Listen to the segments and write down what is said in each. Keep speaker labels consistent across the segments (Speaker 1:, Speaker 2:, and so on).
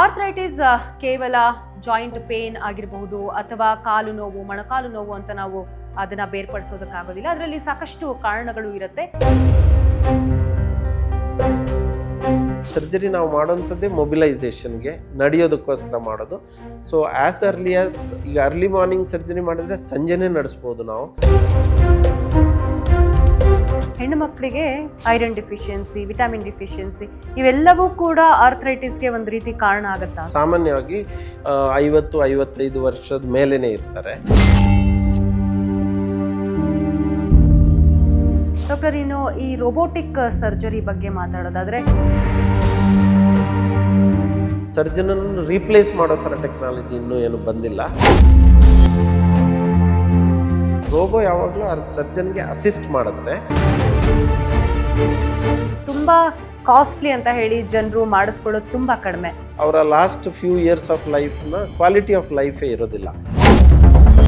Speaker 1: Arthritis ಕೇವಲ joint pain ಆಗಿರಬಹುದು ಅಥವಾ ಕಾಲು ನೋವು, ಮೊಣಕಾಲು ನೋವು ಅಂತ ನಾವು ಅದನ್ನ ಬೇರ್ಪಡಿಸೋದಕ್ಕಾಗೋದಿಲ್ಲ. ಅದರಲ್ಲಿ ಸಾಕಷ್ಟು ಕಾರಣಗಳು ಇರುತ್ತೆ.
Speaker 2: ಸರ್ಜರಿ ನಾವು ಮಾಡೋಂಥದ್ದೇ ಮೊಬಿಲೈಸೇಷನ್ಗೆ, ನಡೆಯೋದಕ್ಕೋಸ್ಕರ ಮಾಡೋದು. ಸೊ ಆಸ್ ಅರ್ಲಿ ಆಸ್ ಈಗ ಅರ್ಲಿ ಮಾರ್ನಿಂಗ್ ಸರ್ಜರಿ ಮಾಡಿದ್ರೆ ಸಂಜೆನೇ ನಡೆಸ್ಬೋದು ನಾವು.
Speaker 1: ಹೆಣ್ಣು ಮಕ್ಕಳಿಗೆ ಐರನ್ ಡಿಫಿಷಿಯನ್ಸಿ, ವಿಟಮಿನ್ ಡಿಫಿಷಿಯನ್ಸಿ ಇವೆಲ್ಲವೂ ಕೂಡ ಆರ್ಥರೈಟಿಸ್ಗೆ ಒಂದು ರೀತಿ ಕಾರಣ ಆಗುತ್ತಾ?
Speaker 2: ಸಾಮಾನ್ಯವಾಗಿ 50-55 ವರ್ಷದ ಮೇಲೇನೆ ಇರ್ತಾರೆ.
Speaker 1: ಡಾಕ್ಟರ್, ಇನ್ನು ಈ ರೋಬೋಟಿಕ್ ಸರ್ಜರಿ ಬಗ್ಗೆ ಮಾತಾಡೋದಾದ್ರೆ,
Speaker 2: ಸರ್ಜನನ್ನು ರೀಪ್ಲೇಸ್ ಮಾಡೋ ಥರ ಟೆಕ್ನಾಲಜಿ ಇನ್ನೂ ಏನು ಬಂದಿಲ್ಲ. ರೋಬೋ ಯಾವಾಗಲೂ ಸರ್ಜನ್ಗೆ ಅಸಿಸ್ಟ್ ಮಾಡುತ್ತೆ.
Speaker 1: ತುಂಬಾ ಕಾಸ್ಟ್ಲಿ ಅಂತ ಹೇಳಿ ಜನರು ಮಾಡಿಸ್ಕೊಳ್ಳೋದು ತುಂಬಾ ಕಡಿಮೆ.
Speaker 2: ಅವರ ಲಾಸ್ಟ್ ಫ್ಯೂ ಇಯರ್ಸ್ ಆಫ್ ಲೈಫ್ನ ಕ್ವಾಲಿಟಿ ಆಫ್ ಲೈಫೇ ಇರೋದಿಲ್ಲ.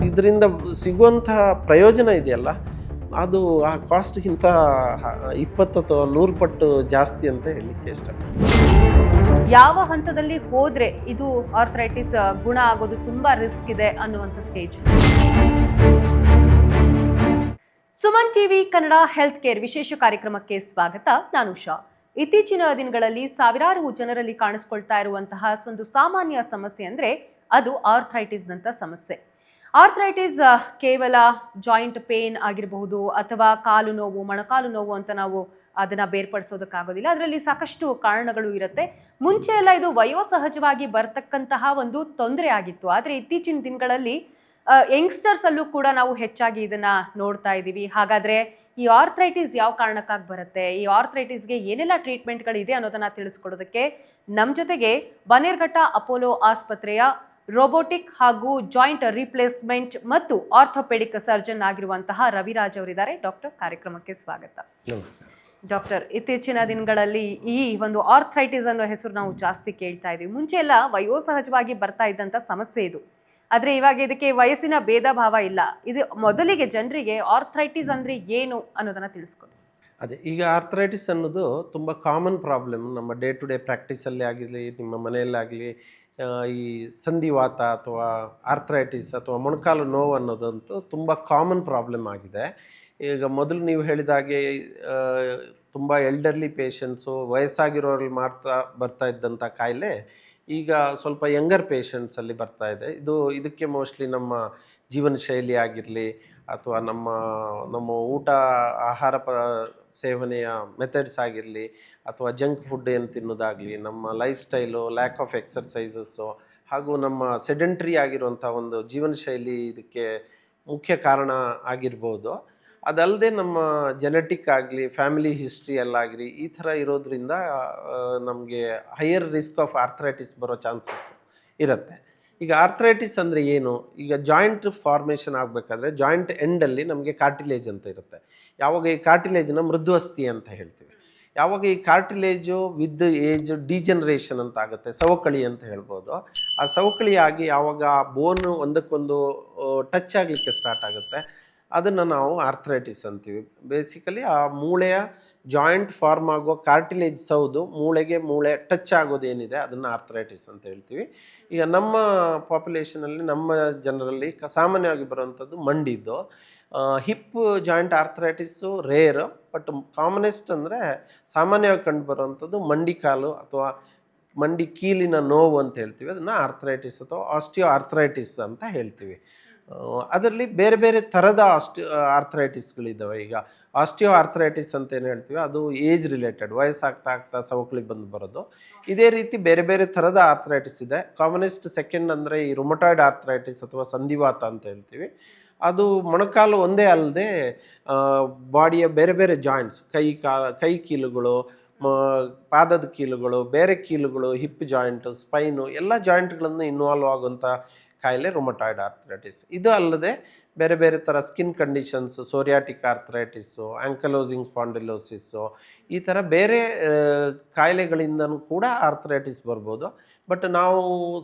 Speaker 2: ಇದರಿಂದ ಸಿಗುವಂತಹ ಪ್ರಯೋಜನ ಇದೆಯಲ್ಲ, ಅದು ಆ ಕಾಸ್ಟ್ಗಿಂತ 20 ಅಥವಾ 100 ಪಟ್ಟು ಜಾಸ್ತಿ ಅಂತ ಹೇಳಲಿಕ್ಕೆ ಇಷ್ಟಪಡ್ತೀನಿ.
Speaker 1: ಯಾವ ಹಂತದಲ್ಲಿ ಹೋದ್ರೆ ಇದು ಆರ್ಥರೈಟಿಸ್ ಗುಣ ಆಗೋದು ತುಂಬಾ ರಿಸ್ಕ್ ಇದೆ ಅನ್ನುವಂಥ stage? Suman TV Kannada health care ವಿಶೇಷ ಕಾರ್ಯಕ್ರಮಕ್ಕೆ ಸ್ವಾಗತ. ನಾನು ಉಷಾ. ಇತ್ತೀಚಿನ ದಿನಗಳಲ್ಲಿ ಸಾವಿರಾರು ಜನರಲ್ಲಿ ಕಾಣಿಸ್ಕೊಳ್ತಾ ಇರುವಂತಹ ಒಂದು ಸಾಮಾನ್ಯ ಸಮಸ್ಯೆ ಅಂದ್ರೆ ಅದು ಆರ್ಥರೈಟಿಸ್ ನಂತ ಸಮಸ್ಯೆ. ಆರ್ಥರೈಟಿಸ್ ಕೇವಲ ಜಾಯಿಂಟ್ ಪೇನ್ ಆಗಿರಬಹುದು ಅಥವಾ ಕಾಲು ನೋವು, ಮೊಣಕಾಲು ನೋವು ಅಂತ ನಾವು ಅದನ್ನ ಬೇರ್ಪಡಿಸೋದಕ್ಕಾಗೋದಿಲ್ಲ. ಅದರಲ್ಲಿ ಸಾಕಷ್ಟು ಕಾರಣಗಳು ಇರುತ್ತೆ. ಮುಂಚೆ ಎಲ್ಲ ಇದು ವಯೋಸಹಜವಾಗಿ ಬರ್ತಕ್ಕಂತಹ ಒಂದು ತೊಂದರೆ ಆಗಿತ್ತು. ಆದರೆ ಇತ್ತೀಚಿನ ದಿನಗಳಲ್ಲಿ ಯಂಗ್ಸ್ಟರ್ಸ್ ಅಲ್ಲೂ ಕೂಡ ನಾವು ಹೆಚ್ಚಾಗಿ ಇದನ್ನ ನೋಡ್ತಾ ಇದ್ದೀವಿ. ಹಾಗಾದ್ರೆ ಈ ಆರ್ಥರೈಟಿಸ್ ಯಾವ ಕಾರಣಕ್ಕಾಗಿ ಬರುತ್ತೆ, ಈ ಆರ್ಥರೈಟಿಸ್ಗೆ ಏನೆಲ್ಲ ಟ್ರೀಟ್ಮೆಂಟ್ಗಳಿದೆ ಅನ್ನೋದನ್ನ ತಿಳಿಸ್ಕೊಡೋದಕ್ಕೆ ನಮ್ಮ ಜೊತೆಗೆ ಬನ್ನೇರ್ಘಟ್ಟ ಅಪೋಲೋ ಆಸ್ಪತ್ರೆಯ ರೋಬೋಟಿಕ್ ಹಾಗೂ ಜಾಯಿಂಟ್ ರಿಪ್ಲೇಸ್ಮೆಂಟ್ ಮತ್ತು ಆರ್ಥೋಪೆಡಿಕ್ ಸರ್ಜನ್ ಆಗಿರುವಂತಹ ರವಿರಾಜ್ ಅವರಿದ್ದಾರೆ. ಡಾಕ್ಟರ್, ಕಾರ್ಯಕ್ರಮಕ್ಕೆ ಸ್ವಾಗತ. ಡಾಕ್ಟರ್, ಇತ್ತೀಚಿನ ದಿನಗಳಲ್ಲಿ ಈ ಒಂದು ಆರ್ಥರೈಟಿಸ್ ಅನ್ನೋ ಹೆಸರು ನಾವು ಜಾಸ್ತಿ ಕೇಳ್ತಾ ಇದ್ದೀವಿ. ಮುಂಚೆ ಎಲ್ಲ ವಯೋಸಹಜವಾಗಿ ಬರ್ತಾ ಇದ್ದಂಥ ಸಮಸ್ಯೆ ಇದು. ಆದರೆ ಇವಾಗ ಇದಕ್ಕೆ ವಯಸ್ಸಿನ ಭೇದ ಭಾವ ಇಲ್ಲ. ಇದು ಮೊದಲಿಗೆ ಜನರಿಗೆ ಆರ್ಥರೈಟಿಸ್ ಅಂದರೆ ಏನು ಅನ್ನೋದನ್ನು ತಿಳಿಸ್ಕೊಡಿ.
Speaker 2: ಅದೇ, ಈಗ ಆರ್ಥರೈಟಿಸ್ ಅನ್ನೋದು ತುಂಬ ಕಾಮನ್ ಪ್ರಾಬ್ಲಮ್. ನಮ್ಮ ಡೇ ಟು ಡೇ ಪ್ರಾಕ್ಟೀಸಲ್ಲಿ ಆಗಿರಲಿ, ನಿಮ್ಮ ಮನೆಯಲ್ಲಾಗಲಿ, ಈ ಸಂಧಿವಾತ ಅಥವಾ ಆರ್ಥರೈಟಿಸ್ ಅಥವಾ ಮೊಣಕಾಲು ನೋವು ಅನ್ನೋದಂತೂ ತುಂಬ ಕಾಮನ್ ಪ್ರಾಬ್ಲಮ್ ಆಗಿದೆ. ಈಗ ಮೊದಲು ನೀವು ಹೇಳಿದಾಗೆ ತುಂಬ ಎಲ್ಡರ್ಲಿ ಪೇಷಂಟ್ಸು, ವಯಸ್ಸಾಗಿರೋರಲ್ಲಿ ಬರ್ತಾ ಇದ್ದಂಥ ಕಾಯಿಲೆ ಈಗ ಸ್ವಲ್ಪ ಯಂಗರ್ ಪೇಷಂಟ್ಸಲ್ಲಿ ಬರ್ತಾ ಇದೆ. ಇದಕ್ಕೆ ಮೋಸ್ಟ್ಲಿ ನಮ್ಮ ಜೀವನ ಶೈಲಿ ಆಗಿರಲಿ ಅಥವಾ ನಮ್ಮ ಊಟ ಆಹಾರ ಸೇವನೆಯ ಮೆಥಡ್ಸ್ ಆಗಿರಲಿ ಅಥವಾ ಜಂಕ್ ಫುಡ್ ಏನು ತಿನ್ನೋದಾಗಲಿ, ನಮ್ಮ ಲೈಫ್ ಸ್ಟೈಲು, ಲ್ಯಾಕ್ ಆಫ್ ಎಕ್ಸರ್ಸೈಸಸ್ಸು ಹಾಗೂ ನಮ್ಮ ಸೆಡೆಂಟ್ರಿ ಆಗಿರುವಂಥ ಒಂದು ಜೀವನ ಶೈಲಿ ಇದಕ್ಕೆ ಮುಖ್ಯ ಕಾರಣ ಆಗಿರ್ಬೋದು. ಅದಲ್ಲದೆ ನಮ್ಮ ಜೆನೆಟಿಕ್ ಆಗಲಿ, ಫ್ಯಾಮಿಲಿ ಹಿಸ್ಟ್ರಿಯಲ್ಲಾಗಲಿ ಈ ಥರ ಇರೋದ್ರಿಂದ ನಮಗೆ ಹೈಯರ್ ರಿಸ್ಕ್ ಆಫ್ ಆರ್ಥರೈಟಿಸ್ ಬರೋ ಚಾನ್ಸಸ್ ಇರುತ್ತೆ. ಈಗ ಆರ್ಥರೈಟಿಸ್ ಅಂದರೆ ಏನು? ಈಗ ಜಾಯಿಂಟ್ ಫಾರ್ಮೇಷನ್ ಆಗಬೇಕಾದ್ರೆ ಜಾಯಿಂಟ್ ಎಂಡಲ್ಲಿ ನಮಗೆ ಕಾರ್ಟಿಲೇಜ್ ಅಂತ ಇರುತ್ತೆ. ಯಾವಾಗ ಈ ಕಾರ್ಟಿಲೇಜ್ನ ಮೃದುವಸ್ಥಿ ಅಂತ ಹೇಳ್ತೀವಿ. ಯಾವಾಗ ಈ ಕಾರ್ಟಿಲೇಜು ವಿತ್ ಏಜ್ ಡಿಜನರೇಷನ್ ಅಂತ ಆಗುತ್ತೆ, ಸವಕಳಿ ಅಂತ ಹೇಳ್ಬೋದು. ಆ ಸವಕಳಿ ಆಗಿ ಯಾವಾಗ ಆ ಬೋನು ಒಂದಕ್ಕೊಂದು ಟಚ್ ಆಗಲಿಕ್ಕೆ ಸ್ಟಾರ್ಟ್ ಆಗುತ್ತೆ, ಅದನ್ನು ನಾವು ಆರ್ಥರೈಟಿಸ್ ಅಂತೀವಿ. ಬೇಸಿಕಲಿ ಆ ಮೂಳೆಯ ಜಾಯಿಂಟ್ ಫಾರ್ಮ್ ಆಗೋ ಕಾರ್ಟಿಲೇಜ್ ಸೌದು ಮೂಳೆ ಟಚ್ ಆಗೋದೇನಿದೆ ಅದನ್ನು ಆರ್ಥರೈಟಿಸ್ ಅಂತ ಹೇಳ್ತೀವಿ. ಈಗ ನಮ್ಮ ಪಾಪ್ಯುಲೇಷನಲ್ಲಿ, ನಮ್ಮ ಜನರಲ್ಲಿ ಸಾಮಾನ್ಯವಾಗಿ ಬರುವಂಥದ್ದು ಮಂಡಿದ್ದು. Hip joint arthritis rare, but commonest ಅಂದರೆ ಸಾಮಾನ್ಯವಾಗಿ ಕಂಡು ಬರುವಂಥದ್ದು ಮಂಡಿ ಕಾಲು ಅಥವಾ ಮಂಡಿ ಕೀಲಿನ ನೋವು ಅಂತ ಹೇಳ್ತೀವಿ. ಅದನ್ನು ಆರ್ಥರೈಟಿಸ್ ಅಥವಾ ಆಸ್ಟಿಯೋ ಆರ್ಥರೈಟಿಸ್ ಅಂತ ಹೇಳ್ತೀವಿ. ಅದರಲ್ಲಿ ಬೇರೆ ಬೇರೆ ಥರದ ಆರ್ಥರೈಟಿಸ್ಗಳಿದ್ದಾವೆ. ಈಗ ಆಸ್ಟಿಯೋ ಆರ್ಥರೈಟಿಸ್ ಅಂತ ಏನು ಹೇಳ್ತೀವಿ, ಅದು ಏಜ್ ರಿಲೇಟೆಡ್, ವಯಸ್ಸಾಗ್ತಾ ಸವಕಳಿ ಬಂದು ಬರೋದು. ಇದೇ ರೀತಿ ಬೇರೆ ಬೇರೆ ಥರದ ಆರ್ಥರೈಟಿಸ್ ಇದೆ. ಕಾಮನೆಸ್ಟ್ ಸೆಕೆಂಡ್ ಅಂದರೆ ಈ ರುಮಟಾಯ್ಡ್ ಆರ್ಥರೈಟಿಸ್ ಅಥವಾ ಸಂಧಿವಾತ ಅಂತ ಹೇಳ್ತೀವಿ. ಅದು ಮೊಣಕಾಲು ಒಂದೇ ಅಲ್ಲದೆ ಬಾಡಿಯ ಬೇರೆ ಬೇರೆ ಜಾಯಿಂಟ್ಸ್, ಕೈ ಕೀಲುಗಳು, ಪಾದದ ಕೀಲುಗಳು, ಬೇರೆ ಕೀಲುಗಳು, ಹಿಪ್ ಜಾಯಿಂಟು, ಸ್ಪೈನು ಎಲ್ಲ ಜಾಯಿಂಟ್ಗಳನ್ನು ಇನ್ವಾಲ್ವ್ ಆಗುವಂಥ ಕಾಯಿಲೆ ರುಮಟಾಯ್ಡ್ ಆರ್ಥ್ರೈಟಿಸ್. ಇದು ಅಲ್ಲದೆ ಬೇರೆ ಬೇರೆ ಥರ ಸ್ಕಿನ್ ಕಂಡೀಷನ್ಸು, ಸೋರಿಯಾಟಿಕ್ ಆರ್ಥ್ರೈಟಿಸು, ಆ್ಯಂಕಲೋಸಿಂಗ್ ಸ್ಪಾಂಡಿಲೋಸಿಸ್ಸು, ಈ ಥರ ಬೇರೆ ಕಾಯಿಲೆಗಳಿಂದನೂ ಕೂಡ ಆರ್ಥ್ರೈಟಿಸ್ ಬರ್ಬೋದು. ಬಟ್ ನಾವು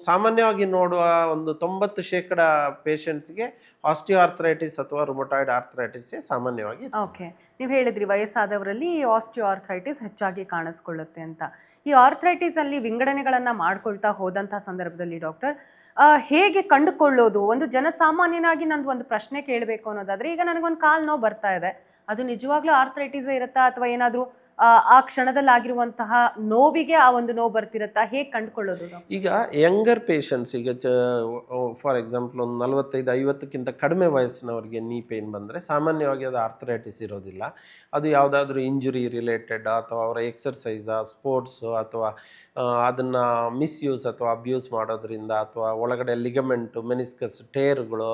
Speaker 2: ಸಾಮಾನ್ಯವಾಗಿ ನೋಡುವ ಒಂದು 90% ಪೇಷಂಟ್ಸ್ಗೆ ಆಸ್ಟಿಯೋ ಆರ್ಥ್ರೈಟಿಸ್ ಅಥವಾ ರುಮಟಾಯ್ಡ್ ಆರ್ಥ್ರೈಟಿಸ್ಸೇ ಸಾಮಾನ್ಯವಾಗಿ.
Speaker 1: ಓಕೆ, ನೀವು ಹೇಳಿದ್ರಿ ವಯಸ್ಸಾದವರಲ್ಲಿ ಆಸ್ಟಿಯೋ ಆರ್ಥ್ರೈಟಿಸ್ ಹೆಚ್ಚಾಗಿ ಕಾಣಿಸ್ಕೊಳ್ಳುತ್ತೆ ಅಂತ. ಈ ಆರ್ಥ್ರೈಟಿಸ್ ಅಲ್ಲಿ ವಿಂಗಡಣೆಗಳನ್ನು ಮಾಡ್ಕೊಳ್ತಾ ಹೋದಂಥ ಸಂದರ್ಭದಲ್ಲಿ ಡಾಕ್ಟರ್ ಹೇಗೆ ಕಂಡುಕೊಳ್ಳೋದು? ಒಂದು ಜನಸಾಮಾನ್ಯನಾಗಿ ನಂದು ಒಂದು ಪ್ರಶ್ನೆ ಕೇಳಬೇಕು ಅನ್ನೋದಾದ್ರೆ, ಈಗ ನನಗೊಂದು ಕಾಲು ನೋವು ಬರ್ತಾ ಇದೆ, ಅದು ನಿಜವಾಗ್ಲೂ ಆರ್ಥ್ರೈಟಿಸ್ ಇರುತ್ತಾ ಅಥವಾ ಏನಾದರೂ ಆ ಕ್ಷಣದಲ್ಲಿ ಆಗಿರುವಂತಹ ನೋವಿಗೆ ಆ ಒಂದು ನೋವು ಬರ್ತಿರತ್ತಾ? ಹೇಗೆ ಕಂಡುಕೊಳ್ಳೋದು?
Speaker 2: ಈಗ ಯಂಗರ್ ಪೇಷಂಟ್ಸ್, ಈಗ ಫಾರ್ ಎಕ್ಸಾಂಪಲ್ ಒಂದು 45-50ಕ್ಕಿಂತ ಕಡಿಮೆ ವಯಸ್ಸಿನವರಿಗೆ ನೀ ಪೇನ್ ಬಂದರೆ ಸಾಮಾನ್ಯವಾಗಿ ಅದು ಆರ್ಥ್ರೈಟಿಸ್ ಇರೋದಿಲ್ಲ. ಅದು ಯಾವುದಾದ್ರೂ ಇಂಜುರಿ ರಿಲೇಟೆಡ್ ಅಥವಾ ಅವರ ಎಕ್ಸರ್ಸೈಸಾ, ಸ್ಪೋರ್ಟ್ಸು, ಅಥವಾ ಅದನ್ನು ಮಿಸ್ಯೂಸ್ ಅಥವಾ ಅಬ್ಯೂಸ್ ಮಾಡೋದ್ರಿಂದ, ಅಥವಾ ಒಳಗಡೆ ಲಿಗಮೆಂಟು, ಮೆನಿಸ್ಕಸ್ ಟೇರ್ಗಳು,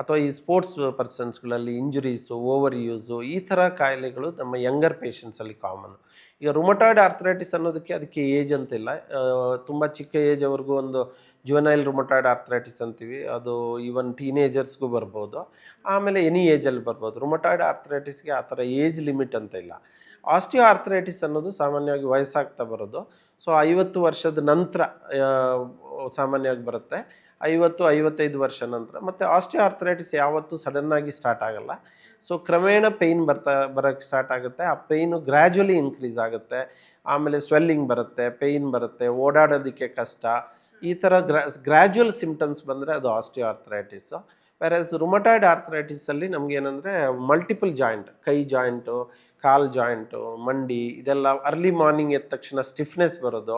Speaker 2: ಅಥವಾ ಈ ಸ್ಪೋರ್ಟ್ಸ್ ಪರ್ಸನ್ಸ್ಗಳಲ್ಲಿ ಇಂಜುರೀಸು, ಓವರ್ ಯೂಸು, ಈ ಥರ ಕಾಯಿಲೆಗಳು ನಮ್ಮ ಯಂಗರ್ ಪೇಷಂಟ್ಸಲ್ಲಿ ಕಾಮನ್. ಈಗ ರುಮಟಾಯ್ಡ್ ಆರ್ಥ್ರೈಟಿಸ್ ಅನ್ನೋದಕ್ಕೆ ಅದಕ್ಕೆ ಏಜ್ ಅಂತಿಲ್ಲ. ತುಂಬ ಚಿಕ್ಕ ಏಜವ್ರಿಗೂ ಒಂದು ಜುವೆನೈಲ್ ರುಮಟಾಯ್ಡ್ ಆರ್ಥ್ರೈಟಿಸ್ ಅಂತೀವಿ, ಅದು ಈವನ್ ಟೀನೇಜರ್ಸ್ಗೂ ಬರ್ಬೋದು, ಆಮೇಲೆ ಎನಿ ಏಜಲ್ಲಿ ಬರ್ಬೋದು. ರುಮಟಾಯ್ಡ್ ಆರ್ಥ್ರೈಟಿಸ್ಗೆ ಆ ಥರ ಏಜ್ ಲಿಮಿಟ್ ಅಂತ ಇಲ್ಲ. ಆಸ್ಟಿಯೋ ಆರ್ಥ್ರೈಟಿಸ್ ಅನ್ನೋದು ಸಾಮಾನ್ಯವಾಗಿ ವಯಸ್ಸಾಗ್ತಾ ಬರೋದು. ಸೊ 50 ವರ್ಷದ ನಂತರ ಸಾಮಾನ್ಯವಾಗಿ ಬರುತ್ತೆ, 50-55 ವರ್ಷ ನಂತರ. ಮತ್ತು ಆಸ್ಟಿಯೋ ಆರ್ಥ್ರೈಟಿಸ್ ಯಾವತ್ತೂ ಸಡನ್ನಾಗಿ ಸ್ಟಾರ್ಟ್ ಆಗಲ್ಲ. ಸೊ ಕ್ರಮೇಣ ಪೇಯ್ನ್ ಬರೋಕ್ಕೆ ಸ್ಟಾರ್ಟ್ ಆಗುತ್ತೆ. ಆ ಪೇಯ್ನು ಗ್ರ್ಯಾಜುವಲಿ ಇನ್ಕ್ರೀಸ್ ಆಗುತ್ತೆ, ಆಮೇಲೆ ಸ್ವೆಲ್ಲಿಂಗ್ ಬರುತ್ತೆ, ಪೇಯ್ನ್ ಬರುತ್ತೆ, ಓಡಾಡೋದಕ್ಕೆ ಕಷ್ಟ, ಈ ಥರ ಗ್ರ್ಯಾಜುವಲ್ ಸಿಮ್ಟಮ್ಸ್ ಬಂದರೆ ಅದು ಆಸ್ಟಿಯೋ ಆರ್ಥ್ರೈಟಿಸ್ಸು. ವೆರಸ್ ರುಮಟಾಯ್ಡ್ ಆರ್ಥ್ರೈಟಿಸಲ್ಲಿ ನಮಗೇನೆಂದರೆ ಮಲ್ಟಿಪಲ್ ಜಾಯಿಂಟ್, ಕೈ ಜಾಯಿಂಟು, ಕಾಲು ಜಾಯಿಂಟು, ಮಂಡಿ, ಇದೆಲ್ಲ ಅರ್ಲಿ ಮಾರ್ನಿಂಗ್ ಎದ್ದ ತಕ್ಷಣ ಸ್ಟಿಫ್ನೆಸ್ ಬರೋದು,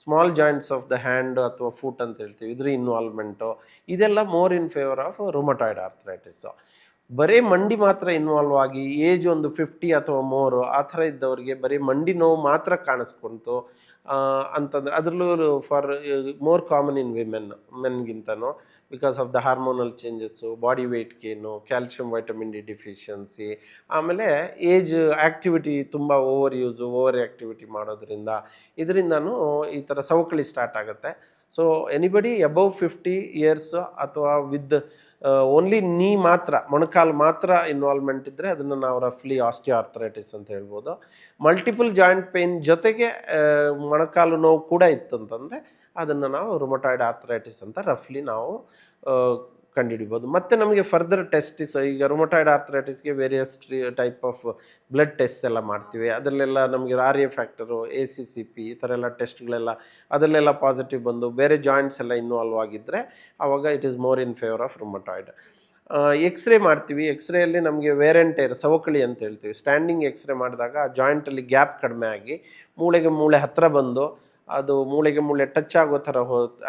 Speaker 2: small joints of the hand ಅಥವಾ ಫುಟ್ ಅಂತ ಹೇಳ್ತೀವಿ, ಇದ್ರ ಇನ್ವಾಲ್ವ್ಮೆಂಟು, ಇದೆಲ್ಲ more in favour of rheumatoid arthritis. ಬರೀ ಮಂಡಿ ಮಾತ್ರ ಇನ್ವಾಲ್ವ್ ಆಗಿ ಏಜ್ ಒಂದು 50 ಅಥವಾ ಮೋರು ಆ ಥರ ಇದ್ದವರಿಗೆ ಬರೀ ಮಂಡಿ ನೋವು ಮಾತ್ರ ಕಾಣಿಸ್ಕೊಂತು ಅಂತಂದರೆ, ಅದರಲ್ಲೂ ಫಾರ್ ಮೋರ್ ಕಾಮನ್ ಇನ್ ಮೆನ್ಗಿಂತನೂ, because of the hormonal changes, body weight gain, calcium vitamin D deficiency, ಆಮೇಲೆ ಏಜ್ ಆ್ಯಕ್ಟಿವಿಟಿ ತುಂಬ ಓವರ್ ಯೂಸು, ಓವರ್ ಆ್ಯಕ್ಟಿವಿಟಿ ಮಾಡೋದ್ರಿಂದ ಇದರಿಂದನೂ ಈ ಥರ ಸವಕಳಿ ಸ್ಟಾರ್ಟ್ ಆಗುತ್ತೆ. ಸೊ ಎನಿಬಡಿ ಅಬೌವ್ 50 ಇಯರ್ಸ್ ಅಥವಾ ವಿತ್ ಓನ್ಲಿ ನೀ ಮಾತ್ರ, ಮೊಣಕಾಲು ಮಾತ್ರ ಇನ್ವಾಲ್ವ್ಮೆಂಟ್ ಇದ್ದರೆ ಅದನ್ನು ನಾವು ರಫ್ಲಿ ಆಸ್ಟಿಯೋ ಆರ್ಥ್ರೈಟಿಸ್ ಅಂತ ಹೇಳ್ಬೋದು. ಮಲ್ಟಿಪಲ್ ಜಾಯಿಂಟ್ ಪೇಯ್ನ್ ಜೊತೆಗೆ ಮೊಣಕಾಲು ನೋವು ಕೂಡ ಇತ್ತು ಅಂತಂದರೆ ಅದನ್ನು ನಾವು ರುಮಟಾಯ್ಡ್ ಆರ್ಥ್ರೈಟಿಸ್ ಅಂತ ರಫ್ಲಿ ನಾವು ಕಂಡುಹಿಡಿಬೋದು. ಮತ್ತು ನಮಗೆ ಫರ್ದರ್ ಟೆಸ್ಟಿಸ್, ಈಗ ರುಮಟಾಯ್ಡ್ ಆರ್ಥ್ರೈಟಿಸ್ಗೆ various type of blood test ಎಲ್ಲ ಮಾಡ್ತೀವಿ. ಅದರಲ್ಲೆಲ್ಲ ನಮಗೆ RA ಫ್ಯಾಕ್ಟರು, ACCP, ಈ ಥರ ಎಲ್ಲ ಟೆಸ್ಟ್ಗಳೆಲ್ಲ ಅದರಲ್ಲೆಲ್ಲ ಪಾಸಿಟಿವ್ ಬಂದು ಬೇರೆ ಜಾಯಿಂಟ್ಸ್ ಎಲ್ಲ ಇನ್ವಾಲ್ವ್ ಆಗಿದ್ದರೆ ಆವಾಗ it is more in favour of rheumatoid. X ray ಮಾಡ್ತೀವಿ. ಎಕ್ಸ್ರೇಯಲ್ಲಿ ನಮಗೆ ವೇರ್ ಆ್ಯಂಡ್ ಟೇರ್, ಸವಕಳಿ ಅಂತ ಹೇಳ್ತೀವಿ. ಸ್ಟ್ಯಾಂಡಿಂಗ್ ಎಕ್ಸ್ರೇ ಮಾಡಿದಾಗ ಆ ಜಾಯಿಂಟಲ್ಲಿ ಗ್ಯಾಪ್ ಕಡಿಮೆ ಆಗಿ ಮೂಳೆಗೆ ಮೂಳೆ ಹತ್ತಿರ ಬಂದು ಅದು ಮೂಳೆಗೆ ಮೂಳೆ ಟಚ್ ಆಗೋ ಥರ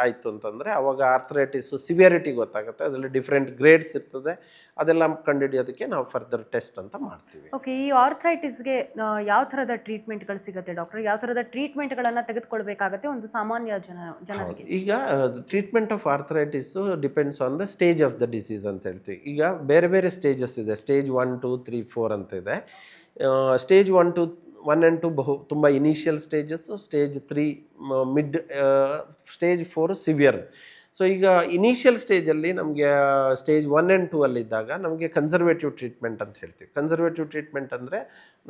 Speaker 2: ಆಯಿತು ಅಂತಂದರೆ ಆವಾಗ ಆರ್ಥ್ರೈಟಿಸ್ ಸಿವಿಯರಿಟಿ ಗೊತ್ತಾಗುತ್ತೆ. ಅದರಲ್ಲಿ ಡಿಫ್ರೆಂಟ್ ಗ್ರೇಡ್ಸ್ ಇರ್ತದೆ, ಅದೆಲ್ಲ ಕಂಡುಹಿಡಿಯೋದಕ್ಕೆ ನಾವು ಫರ್ದರ್ ಟೆಸ್ಟ್ ಅಂತ ಮಾಡ್ತೀವಿ.
Speaker 1: ಓಕೆ, ಈ ಆರ್ಥ್ರೈಟಿಸ್ಗೆ ಯಾವ ಥರದ ಟ್ರೀಟ್ಮೆಂಟ್ಗಳು ಸಿಗುತ್ತೆ ಡಾಕ್ಟರ್? ಯಾವ ಥರದ ಟ್ರೀಟ್ಮೆಂಟ್ಗಳನ್ನು ತೆಗೆದುಕೊಳ್ಬೇಕಾಗತ್ತೆ ಒಂದು ಸಾಮಾನ್ಯ ಜನರಿಗೆ?
Speaker 2: ಈಗ treatment of arthritis depends on the stage of the disease ಅಂತ ಹೇಳ್ತೀವಿ. ಈಗ ಬೇರೆ ಬೇರೆ ಸ್ಟೇಜಸ್ ಇದೆ, ಸ್ಟೇಜ್ 1, 2, 3, 4 ಅಂತ ಇದೆ. ಸ್ಟೇಜ್ 1 and 2 ತುಂಬ initial stages, stage 3 mid, stage 4 severe. So ಈಗ ಇನಿಷಿಯಲ್ ಸ್ಟೇಜಲ್ಲಿ ನಮಗೆ ಸ್ಟೇಜ್ 1 and 2 ಅಲ್ಲಿದ್ದಾಗ ನಮಗೆ ಕನ್ಸರ್ವೇಟಿವ್ ಟ್ರೀಟ್ಮೆಂಟ್ ಅಂತ ಹೇಳ್ತೀವಿ. ಕನ್ಸರ್ವೇಟಿವ್ ಟ್ರೀಟ್ಮೆಂಟ್ ಅಂದರೆ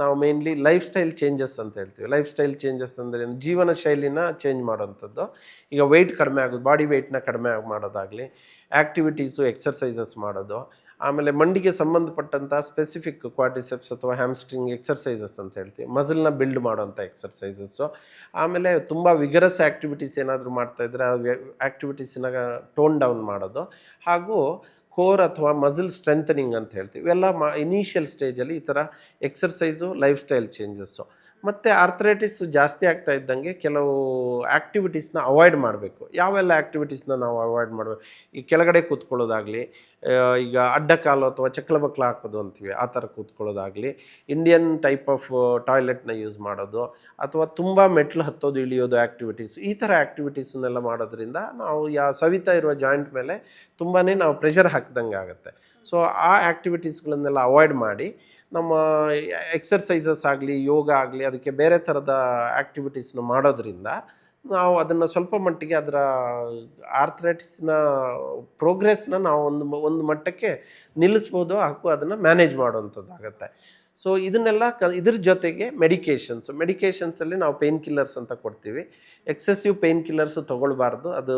Speaker 2: ನಾವು ಮೇನ್ಲಿ ಲೈಫ್ ಸ್ಟೈಲ್ ಚೇಂಜಸ್ ಅಂತ ಹೇಳ್ತೀವಿ. ಲೈಫ್ ಸ್ಟೈಲ್ ಚೇಂಜಸ್ ಅಂದರೆ ಜೀವನ ಶೈಲಿನ ಚೇಂಜ್ ಮಾಡೋವಂಥದ್ದು. ಈಗ ವೆಯ್ಟ್ ಕಡಿಮೆ ಆಗೋದು, ಬಾಡಿ ವೆಯ್ಟ್ನ ಕಡಿಮೆ ಮಾಡೋದಾಗಲಿ, ಆ್ಯಕ್ಟಿವಿಟೀಸು, ಎಕ್ಸರ್ಸೈಸಸ್ ಮಾಡೋದು, ಆಮೇಲೆ ಮಂಡಿಗೆ ಸಂಬಂಧಪಟ್ಟಂಥ ಸ್ಪೆಸಿಫಿಕ್ ಕ್ವಾಡ್ರಿಸೆಪ್ಸ್ ಅಥವಾ ಹ್ಯಾಮ್ಸ್ಟ್ರಿಂಗ್ ಎಕ್ಸರ್ಸೈಸಸ್ ಅಂತ ಹೇಳ್ತೀವಿ, ಮಸಲ್ನ ಬಿಲ್ಡ್ ಮಾಡೋಂಥ ಎಕ್ಸರ್ಸೈಸಸ್ಸು. ಆಮೇಲೆ ತುಂಬ ವಿಗರಸ್ ಆ್ಯಕ್ಟಿವಿಟೀಸ್ ಏನಾದರೂ ಮಾಡ್ತಾಯಿದ್ರೆ ಆ ಆ್ಯಕ್ಟಿವಿಟೀಸನ್ನ ಟೋನ್ ಡೌನ್ ಮಾಡೋದು, ಹಾಗೂ ಕೋರ್ ಅಥವಾ ಮಸಲ್ ಸ್ಟ್ರೆಂಥನಿಂಗ್ ಅಂತ ಹೇಳ್ತೀವಿ. ಇವೆಲ್ಲ ಇನಿಷಿಯಲ್ ಸ್ಟೇಜಲ್ಲಿ ಈ ಥರ ಎಕ್ಸರ್ಸೈಸು, ಲೈಫ್ ಸ್ಟೈಲ್ ಚೇಂಜಸ್ಸು. ಮತ್ತು ಆರ್ಥ್ರೈಟಿಸ್ ಜಾಸ್ತಿ ಆಗ್ತಾ ಇದ್ದಂಗೆ ಕೆಲವು ಆ್ಯಕ್ಟಿವಿಟೀಸ್ನ ಅವಾಯ್ಡ್ ಮಾಡಬೇಕು. ಯಾವೆಲ್ಲ ಆ್ಯಕ್ಟಿವಿಟೀಸ್ನ ನಾವು ಅವಾಯ್ಡ್ ಮಾಡಬೇಕು? ಈ ಕೆಳಗಡೆ ಕೂತ್ಕೊಳ್ಳೋದಾಗಲಿ, ಈಗ ಅಡ್ಡ ಕಾಲು ಅಥವಾ ಚಕ್ಲಬಕ್ಲ ಹಾಕೋದು ಅಂತೀವಿ, ಆ ಥರ ಕೂತ್ಕೊಳ್ಳೋದಾಗಲಿ, ಇಂಡಿಯನ್ ಟೈಪ್ ಆಫ್ ಟಾಯ್ಲೆಟ್ನ ಯೂಸ್ ಮಾಡೋದು, ಅಥವಾ ತುಂಬ ಮೆಟ್ಲು ಹತ್ತೋದು ಇಳಿಯೋದು ಆ್ಯಕ್ಟಿವಿಟೀಸ್, ಈ ಥರ ಆ್ಯಕ್ಟಿವಿಟೀಸನ್ನೆಲ್ಲ ಮಾಡೋದ್ರಿಂದ ನಾವು ಸವಿತಾ ಇರುವ ಜಾಯಿಂಟ್ ಮೇಲೆ ತುಂಬಾ ನಾವು ಪ್ರೆಷರ್ ಹಾಕ್ದಂಗೆ ಆಗುತ್ತೆ. ಸೊ ಆ ಆ್ಯಕ್ಟಿವಿಟೀಸ್ಗಳನ್ನೆಲ್ಲ ಅವಾಯ್ಡ್ ಮಾಡಿ ನಮ್ಮ ಎಕ್ಸರ್ಸೈಸಸ್ ಆಗಲಿ, ಯೋಗ ಆಗಲಿ, ಅದಕ್ಕೆ ಬೇರೆ ಥರದ ಆ್ಯಕ್ಟಿವಿಟೀಸ್ನ ಮಾಡೋದ್ರಿಂದ ನಾವು ಅದನ್ನು ಸ್ವಲ್ಪ ಮಟ್ಟಿಗೆ ಅದರ ಆರ್ಥ್ರೈಟಿಸ್ನ ಪ್ರೋಗ್ರೆಸ್ನ ನಾವು ಒಂದು ಮಟ್ಟಕ್ಕೆ ನಿಲ್ಲಿಸ್ಬೋದು ಹಾಗೂ ಅದನ್ನು ಮ್ಯಾನೇಜ್ ಮಾಡುವಂಥದ್ದಾಗತ್ತೆ. ಸೊ ಇದನ್ನೆಲ್ಲ ಇದ್ರ ಜೊತೆಗೆ ಮೆಡಿಕೇಷನ್ಸಲ್ಲಿ ನಾವು ಪೇನ್ ಕಿಲ್ಲರ್ಸ್ ಅಂತ ಕೊಡ್ತೀವಿ. ಎಕ್ಸೆಸಿವ್ ಪೇನ್ ಕಿಲ್ಲರ್ಸು ತೊಗೊಳ್ಬಾರ್ದು, ಅದು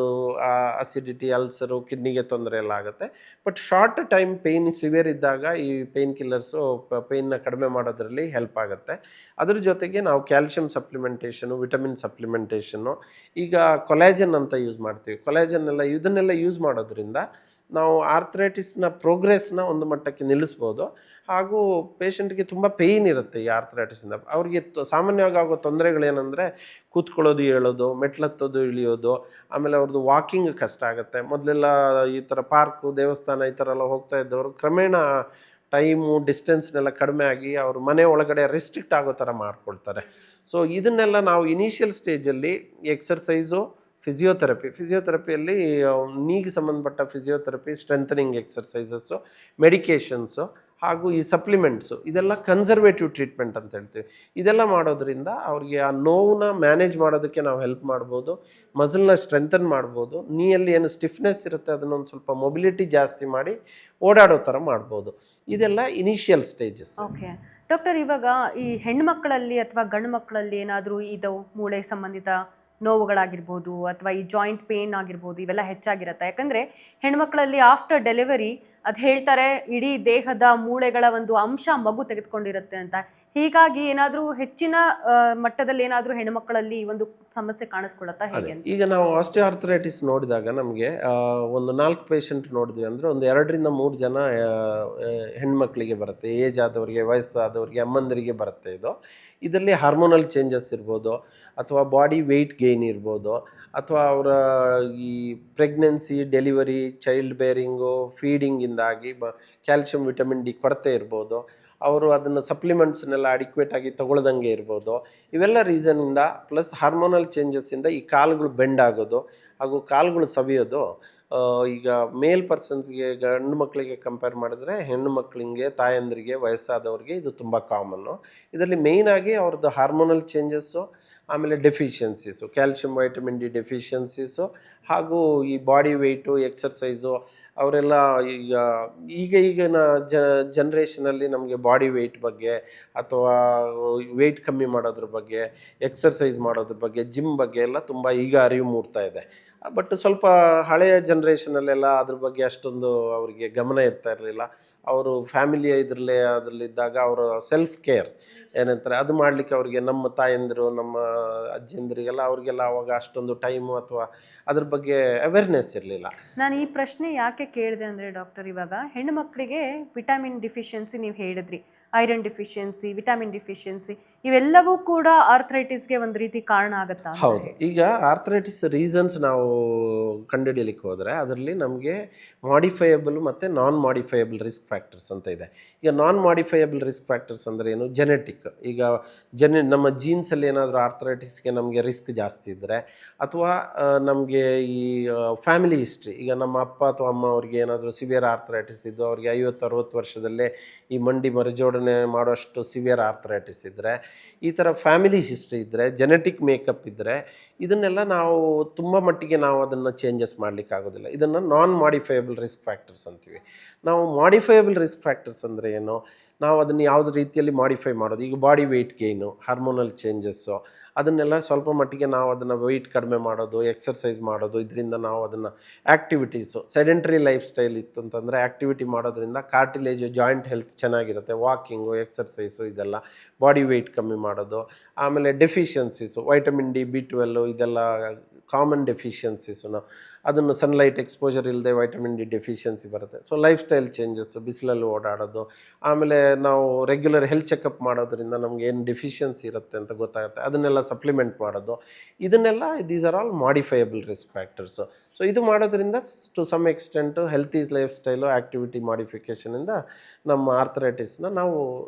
Speaker 2: ಅಸಿಡಿಟಿ, ಅಲ್ಸರು, ಕಿಡ್ನಿಗೆ ತೊಂದರೆ ಎಲ್ಲ ಆಗುತ್ತೆ. But short time pain severe ಇದ್ದಾಗ ಈ ಪೇನ್ ಕಿಲ್ಲರ್ಸು ಪೇಯ್ನ ಕಡಿಮೆ ಮಾಡೋದ್ರಲ್ಲಿ ಹೆಲ್ಪ್ ಆಗುತ್ತೆ. ಅದ್ರ ಜೊತೆಗೆ ನಾವು ಕ್ಯಾಲ್ಶಿಯಂ ಸಪ್ಲಿಮೆಂಟೇಷನು, ವಿಟಮಿನ್ ಸಪ್ಲಿಮೆಂಟೇಷನ್ನು, ಈಗ ಕೊಲಾಜನ್ ಅಂತ ಯೂಸ್ ಮಾಡ್ತೀವಿ. ಇದನ್ನೆಲ್ಲ ಯೂಸ್ ಮಾಡೋದ್ರಿಂದ ನಾವು ಆರ್ಥ್ರೈಟಿಸ್ನ ಪ್ರೋಗ್ರೆಸ್ನ ಒಂದು ಮಟ್ಟಕ್ಕೆ ನಿಲ್ಲಿಸ್ಬೋದು. ಹಾಗೂ ಪೇಷಂಟ್ಗೆ ತುಂಬ ಪೇಯ್ನ್ ಇರುತ್ತೆ ಈ ಆರ್ಥ್ರೈಟಿಸಿಂದ. ಅವ್ರಿಗೆ ಸಾಮಾನ್ಯವಾಗಿ ಆಗೋ ತೊಂದರೆಗಳೇನೆಂದರೆ ಕೂತ್ಕೊಳ್ಳೋದು, ಹೇಳೋದು, ಮೆಟ್ಲತ್ತೋದು, ಇಳಿಯೋದು, ಆಮೇಲೆ ಅವ್ರದ್ದು ವಾಕಿಂಗ್ ಕಷ್ಟ ಆಗುತ್ತೆ. ಮೊದಲೆಲ್ಲ ಈ ಥರ ಪಾರ್ಕು, ದೇವಸ್ಥಾನ ಈ ಥರ ಎಲ್ಲ ಹೋಗ್ತಾ ಇದ್ದವರು ಕ್ರಮೇಣ ಟೈಮು, ಡಿಸ್ಟೆನ್ಸ್ನೆಲ್ಲ ಕಡಿಮೆ ಆಗಿ ಅವರು ಮನೆ ಒಳಗಡೆ ರೆಸ್ಟ್ರಿಕ್ಟ್ ಆಗೋ ಥರ ಮಾಡ್ಕೊಳ್ತಾರೆ. ಸೊ ಇದನ್ನೆಲ್ಲ ನಾವು ಇನಿಷಿಯಲ್ ಸ್ಟೇಜಲ್ಲಿ ಎಕ್ಸರ್ಸೈಸು, ಫಿಸಿಯೋಥೆರಪಿಯಲ್ಲಿ ನೀಗೆ ಸಂಬಂಧಪಟ್ಟ ಫಿಸಿಯೋಥೆರಪಿ, ಸ್ಟ್ರೆಂಥನಿಂಗ್ ಎಕ್ಸರ್ಸೈಸಸ್ಸು, ಮೆಡಿಕೇಷನ್ಸು ಹಾಗೂ ಈ ಸಪ್ಲಿಮೆಂಟ್ಸು, ಇದೆಲ್ಲ ಕನ್ಸರ್ವೇಟಿವ್ ಟ್ರೀಟ್ಮೆಂಟ್ ಅಂತ ಹೇಳ್ತೀವಿ. ಇದೆಲ್ಲ ಮಾಡೋದ್ರಿಂದ ಅವ್ರಿಗೆ ಆ ನೋವನ್ನ ಮ್ಯಾನೇಜ್ ಮಾಡೋದಕ್ಕೆ ನಾವು ಹೆಲ್ಪ್ ಮಾಡ್ಬೋದು, ಮಸಲ್ನ ಸ್ಟ್ರೆಂಥನ್ ಮಾಡ್ಬೋದು, ನೀಯಲ್ಲಿ ಏನು ಸ್ಟಿಫ್ನೆಸ್ ಇರುತ್ತೆ ಅದನ್ನೊಂದು ಸ್ವಲ್ಪ ಮೊಬಿಲಿಟಿ ಜಾಸ್ತಿ ಮಾಡಿ ಓಡಾಡೋ ಥರ ಮಾಡ್ಬೋದು. ಇದೆಲ್ಲ ಇನಿಷಿಯಲ್ ಸ್ಟೇಜಸ್.
Speaker 1: ಓಕೆ ಡಾಕ್ಟರ್, ಇವಾಗ ಈ ಹೆಣ್ಮಕ್ಳಲ್ಲಿ ಅಥವಾ ಗಂಡು ಮಕ್ಕಳಲ್ಲಿ ಏನಾದರೂ ಇದು ಮೂಳೆ ಸಂಬಂಧಿತ ನೋವುಗಳಾಗಿರ್ಬೋದು ಅಥವಾ ಈ ಜಾಯಿಂಟ್ ಪೇನ್ ಆಗಿರ್ಬೋದು, ಇವೆಲ್ಲ ಹೆಚ್ಚಾಗಿರುತ್ತೆ. ಯಾಕಂದರೆ ಹೆಣ್ಮಕ್ಳಲ್ಲಿ ಆಫ್ಟರ್ ಡೆಲಿವರಿ ಅದು ಹೇಳ್ತಾರೆ ಇಡೀ ದೇಹದ ಮೂಳೆಗಳ ಒಂದು ಅಂಶ ಮಗು ತೆಗೆದುಕೊಂಡಿರುತ್ತೆ ಅಂತ. ಹೀಗಾಗಿ ಏನಾದರೂ ಹೆಚ್ಚಿನ ಮಟ್ಟದಲ್ಲಿ ಏನಾದರೂ ಹೆಣ್ಮಕ್ಳಲ್ಲಿ ಒಂದು ಸಮಸ್ಯೆ ಕಾಣಿಸ್ಕೊಳ್ಳುತ್ತಾ ಹೇಗೆ?
Speaker 2: ಈಗ ನಾವು ಆಸ್ಟಿಯೋಆರ್ಥರೈಟಿಸ್ ನೋಡಿದಾಗ ನಮಗೆ ಒಂದು 4 ಪೇಷಂಟ್ ನೋಡಿದ್ವಿ ಅಂದರೆ ಒಂದು 2 ರಿಂದ 3 ಜನ ಹೆಣ್ಮಕ್ಳಿಗೆ ಬರುತ್ತೆ, ಏಜ್ ಆದವರಿಗೆ, ವಯಸ್ಸಾದವರಿಗೆ, ಅಮ್ಮಂದರಿಗೆ ಬರುತ್ತೆ. ಇದರಲ್ಲಿ ಹಾರ್ಮೋನಲ್ ಚೇಂಜಸ್ ಇರ್ಬೋದು, ಅಥವಾ ಬಾಡಿ ವೆಯ್ಟ್ ಗೇನ್ ಇರ್ಬೋದು, ಅಥವಾ ಅವರ ಈ ಪ್ರೆಗ್ನೆನ್ಸಿ, ಡೆಲಿವರಿ, ಚೈಲ್ಡ್ ಬೇರಿಂಗು, ಫೀಡಿಂಗಿಂದಾಗಿ ಕ್ಯಾಲ್ಶಿಯಂ, ವಿಟಮಿನ್ ಡಿ ಕೊರತೆ ಇರ್ಬೋದು, ಅವರು ಅದನ್ನು ಸಪ್ಲಿಮೆಂಟ್ಸ್ನೆಲ್ಲ ಅಡಿಕ್ವೇಟಾಗಿ ತಗೊಳ್ದಂಗೆ ಇರ್ಬೋದು. ಇವೆಲ್ಲ ರೀಸನ್ನಿಂದ ಪ್ಲಸ್ ಹಾರ್ಮೋನಲ್ ಚೇಂಜಸ್ಸಿಂದ ಈ ಕಾಲುಗಳು ಬೆಂಡ್ ಆಗೋದು ಹಾಗೂ ಕಾಲುಗಳು ಸವಿಯೋದು ಈಗ ಮೇಲ್ ಪರ್ಸನ್ಸ್ಗೆ, ಗಂಡು ಮಕ್ಕಳಿಗೆ ಕಂಪೇರ್ ಮಾಡಿದ್ರೆ ಹೆಣ್ಣು ಮಕ್ಕಳಿಗೆ, ತಾಯಂದ್ರಿಗೆ, ವಯಸ್ಸಾದವ್ರಿಗೆ ಇದು ತುಂಬ ಕಾಮನ್ನು. ಇದರಲ್ಲಿ ಮೇಯ್ನಾಗಿ ಅವ್ರದ್ದು ಹಾರ್ಮೋನಲ್ ಚೇಂಜಸ್ಸು, ಆಮೇಲೆ ಡೆಫಿಷಿಯನ್ಸೀಸು, ಕ್ಯಾಲ್ಶಿಯಂ, ವೈಟಮಿನ್ ಡಿ ಡೆಫಿಷಿಯನ್ಸೀಸು, ಹಾಗೂ ಈ ಬಾಡಿ ವೆಯ್ಟು, ಎಕ್ಸರ್ಸೈಸು, ಅವರೆಲ್ಲ ಈಗಿನ ಜನ್ರೇಷನಲ್ಲಿ ನಮಗೆ ಬಾಡಿ ವೆಯ್ಟ್ ಬಗ್ಗೆ ಅಥವಾ ವೆಯ್ಟ್ ಕಮ್ಮಿ ಮಾಡೋದ್ರ ಬಗ್ಗೆ, ಎಕ್ಸರ್ಸೈಸ್ ಮಾಡೋದ್ರ ಬಗ್ಗೆ, ಜಿಮ್ ಬಗ್ಗೆ ಎಲ್ಲ ತುಂಬ ಈಗ ಅರಿವು ಮೂಡ್ತಾ ಇದೆ. ಬಟ್ ಸ್ವಲ್ಪ ಹಳೆಯ ಜನ್ರೇಷನಲ್ಲೆಲ್ಲ ಅದ್ರ ಬಗ್ಗೆ ಅಷ್ಟೊಂದು ಅವರಿಗೆ ಗಮನ ಇರ್ತಾ ಇರಲಿಲ್ಲ. ಅವರು ಫ್ಯಾಮಿಲಿಯ ಅದರಲ್ಲಿದ್ದಾಗ ಅವರು ಸೆಲ್ಫ್ ಕೇರ್ ಏನಂತಾರೆ ಅದು ಮಾಡಲಿಕ್ಕೆ ಅವ್ರಿಗೆ, ನಮ್ಮ ತಾಯಂದಿರು, ನಮ್ಮ ಅಜ್ಜಿಯಂದಿರಿಗೆಲ್ಲ ಅವ್ರಿಗೆಲ್ಲ ಅವಾಗ ಅಷ್ಟೊಂದು ಟೈಮು ಅಥವಾ ಅದ್ರ ಬಗ್ಗೆ ಅವೇರ್ನೆಸ್ ಇರಲಿಲ್ಲ.
Speaker 1: ನಾನು ಈ ಪ್ರಶ್ನೆ ಯಾಕೆ ಕೇಳಿದೆ ಅಂದರೆ ಡಾಕ್ಟರ್, ಇವಾಗ ಹೆಣ್ಣು ಮಕ್ಕಳಿಗೆ ವಿಟಮಿನ್ ಡಿಫಿಷಿಯನ್ಸಿ ನೀವು ಹೇಳಿದ್ರಿ, ಐರನ್ ಡಿಫಿಷಿಯನ್ಸಿ, ವಿಟಮಿನ್ ಡಿಫಿಷಿಯನ್ಸಿ, ಇವೆಲ್ಲವೂ ಕೂಡ ಆರ್ಥ್ರೈಟಿಸ್ಗೆ ಒಂದು ರೀತಿ ಕಾರಣ ಆಗುತ್ತಾ?
Speaker 2: ಹೌದು. ಈಗ ಆರ್ಥ್ರೈಟಿಸ್ ರೀಸನ್ಸ್ ನಾವು ಕಂಡುಹಿಡಿಯಲಿಕ್ಕೆ ಹೋದರೆ ಅದರಲ್ಲಿ ನಮಗೆ ಮಾಡಿಫೈಯಬಲ್ ಮತ್ತು ನಾನ್ ಮಾಡಿಫೈಯಬಲ್ ರಿಸ್ಕ್ ಫ್ಯಾಕ್ಟರ್ಸ್ ಅಂತ ಇದೆ. ಈಗ ನಾನ್ ಮಾಡಿಫೈಯಬಲ್ ರಿಸ್ಕ್ ಫ್ಯಾಕ್ಟರ್ಸ್ ಅಂದರೆ ಏನು? ಜೆನೆಟಿಕ್. ಈಗ ನಮ್ಮ ಜೀನ್ಸಲ್ಲಿ ಏನಾದರೂ ಆರ್ಥ್ರೈಟಿಸ್ಗೆ ನಮಗೆ ರಿಸ್ಕ್ ಜಾಸ್ತಿ ಇದ್ದರೆ, ಅಥವಾ ನಮಗೆ ಈ ಫ್ಯಾಮಿಲಿ ಹಿಸ್ಟ್ರಿ, ಈಗ ನಮ್ಮ ಅಪ್ಪ ಅಥವಾ ಅಮ್ಮ ಅವ್ರಿಗೆ ಏನಾದರೂ ಸಿವಿಯರ್ ಆರ್ಥ್ರೈಟಿಸ್ ಇದ್ದು ಅವ್ರಿಗೆ 50-60 ವರ್ಷದಲ್ಲೇ ಈ ಮಂಡಿ ಮರುಜೋಡಣೆ ಮಾಡೋಷ್ಟು ಸಿವಿಯರ್ ಆರ್ಥ್ರೈಟಿಸ್ ಇದ್ದರೆ, ಈ ಥರ ಫ್ಯಾಮಿಲಿ ಹಿಸ್ಟ್ರಿ ಇದ್ದರೆ, ಜೆನೆಟಿಕ್ ಮೇಕಪ್ ಇದ್ದರೆ, ಇದನ್ನೆಲ್ಲ ನಾವು ತುಂಬ ಮಟ್ಟಿಗೆ ನಾವು ಅದನ್ನು ಚೇಂಜಸ್ ಮಾಡಲಿಕ್ಕಾಗೋದಿಲ್ಲ. ಇದನ್ನು ನಾನ್ ಮಾಡಿಫೈಯಬಲ್ ರಿಸ್ಕ್ ಫ್ಯಾಕ್ಟರ್ಸ್ ಅಂತೀವಿ. ನಾವು ಮಾಡಿಫೈಯಬಲ್ ರಿಸ್ಕ್ ಫ್ಯಾಕ್ಟರ್ಸ್ ಅಂದರೆ ಏನು? ನಾವು ಅದನ್ನು ಯಾವುದೇ ರೀತಿಯಲ್ಲಿ ಮಾಡಿಫೈ ಮಾಡೋದು. ಈಗ body weight gain, hormonal changes, ಅದನ್ನೆಲ್ಲ ಸ್ವಲ್ಪ ಮಟ್ಟಿಗೆ ನಾವು ಅದನ್ನು ವೆಯ್ಟ್ ಕಡಿಮೆ ಮಾಡೋದು, ಎಕ್ಸರ್ಸೈಸ್ ಮಾಡೋದು, ಇದರಿಂದ ನಾವು ಅದನ್ನು ಆ್ಯಕ್ಟಿವಿಟೀಸು, ಸೆಡೆಂಟ್ರಿ ಲೈಫ್ ಸ್ಟೈಲ್ ಇತ್ತು ಅಂತಂದರೆ ಆ್ಯಕ್ಟಿವಿಟಿ ಮಾಡೋದ್ರಿಂದ ಕಾರ್ಟಿಲೇಜು, ಜಾಯಿಂಟ್ ಹೆಲ್ತ್ ಚೆನ್ನಾಗಿರುತ್ತೆ. ವಾಕಿಂಗು, ಎಕ್ಸರ್ಸೈಸು, ಇದೆಲ್ಲ ಬಾಡಿ ವೆಯ್ಟ್ ಕಮ್ಮಿ ಮಾಡೋದು. ಆಮೇಲೆ ಡೆಫಿಷಿಯನ್ಸೀಸು, ವೈಟಮಿನ್ ಡಿ, B12 ಇದೆಲ್ಲ ಕಾಮನ್ ಡೆಫಿಷಿಯನ್ಸೀಸು. ನಾವು ಅದನ್ನು ಸನ್ಲೈಟ್ ಎಕ್ಸ್ಪೋಜರ್ ಇಲ್ಲದೆ ವೈಟಮಿನ್ ಡಿ ಡೆಫಿಷಿಯನ್ಸಿ ಬರುತ್ತೆ. ಸೊ ಲೈಫ್ ಸ್ಟೈಲ್ ಚೇಂಜಸ್ಸು, ಬಿಸಿಲಲ್ಲಿ ಓಡಾಡೋದು, ಆಮೇಲೆ ನಾವು ರೆಗ್ಯುಲರ್ ಹೆಲ್ತ್ ಚೆಕಪ್ ಮಾಡೋದ್ರಿಂದ ನಮ್ಗೆ ಏನು ಡೆಫಿಷಿಯನ್ಸಿ ಇರುತ್ತೆ ಅಂತ ಗೊತ್ತಾಗುತ್ತೆ, ಅದನ್ನೆಲ್ಲ ಸಪ್ಲಿಮೆಂಟ್ ಮಾಡೋದು. ಇದನ್ನೆಲ್ಲ these are all modifiable risk factors. So ಇದು ಮಾಡೋದ್ರಿಂದ to some extent healthy lifestyle, activity ಮಾಡಿಫಿಕೇಷನಿಂದ ನಮ್ಮ ಆರ್ಥ್ರೈಟಿಸ್ನ ನಾವು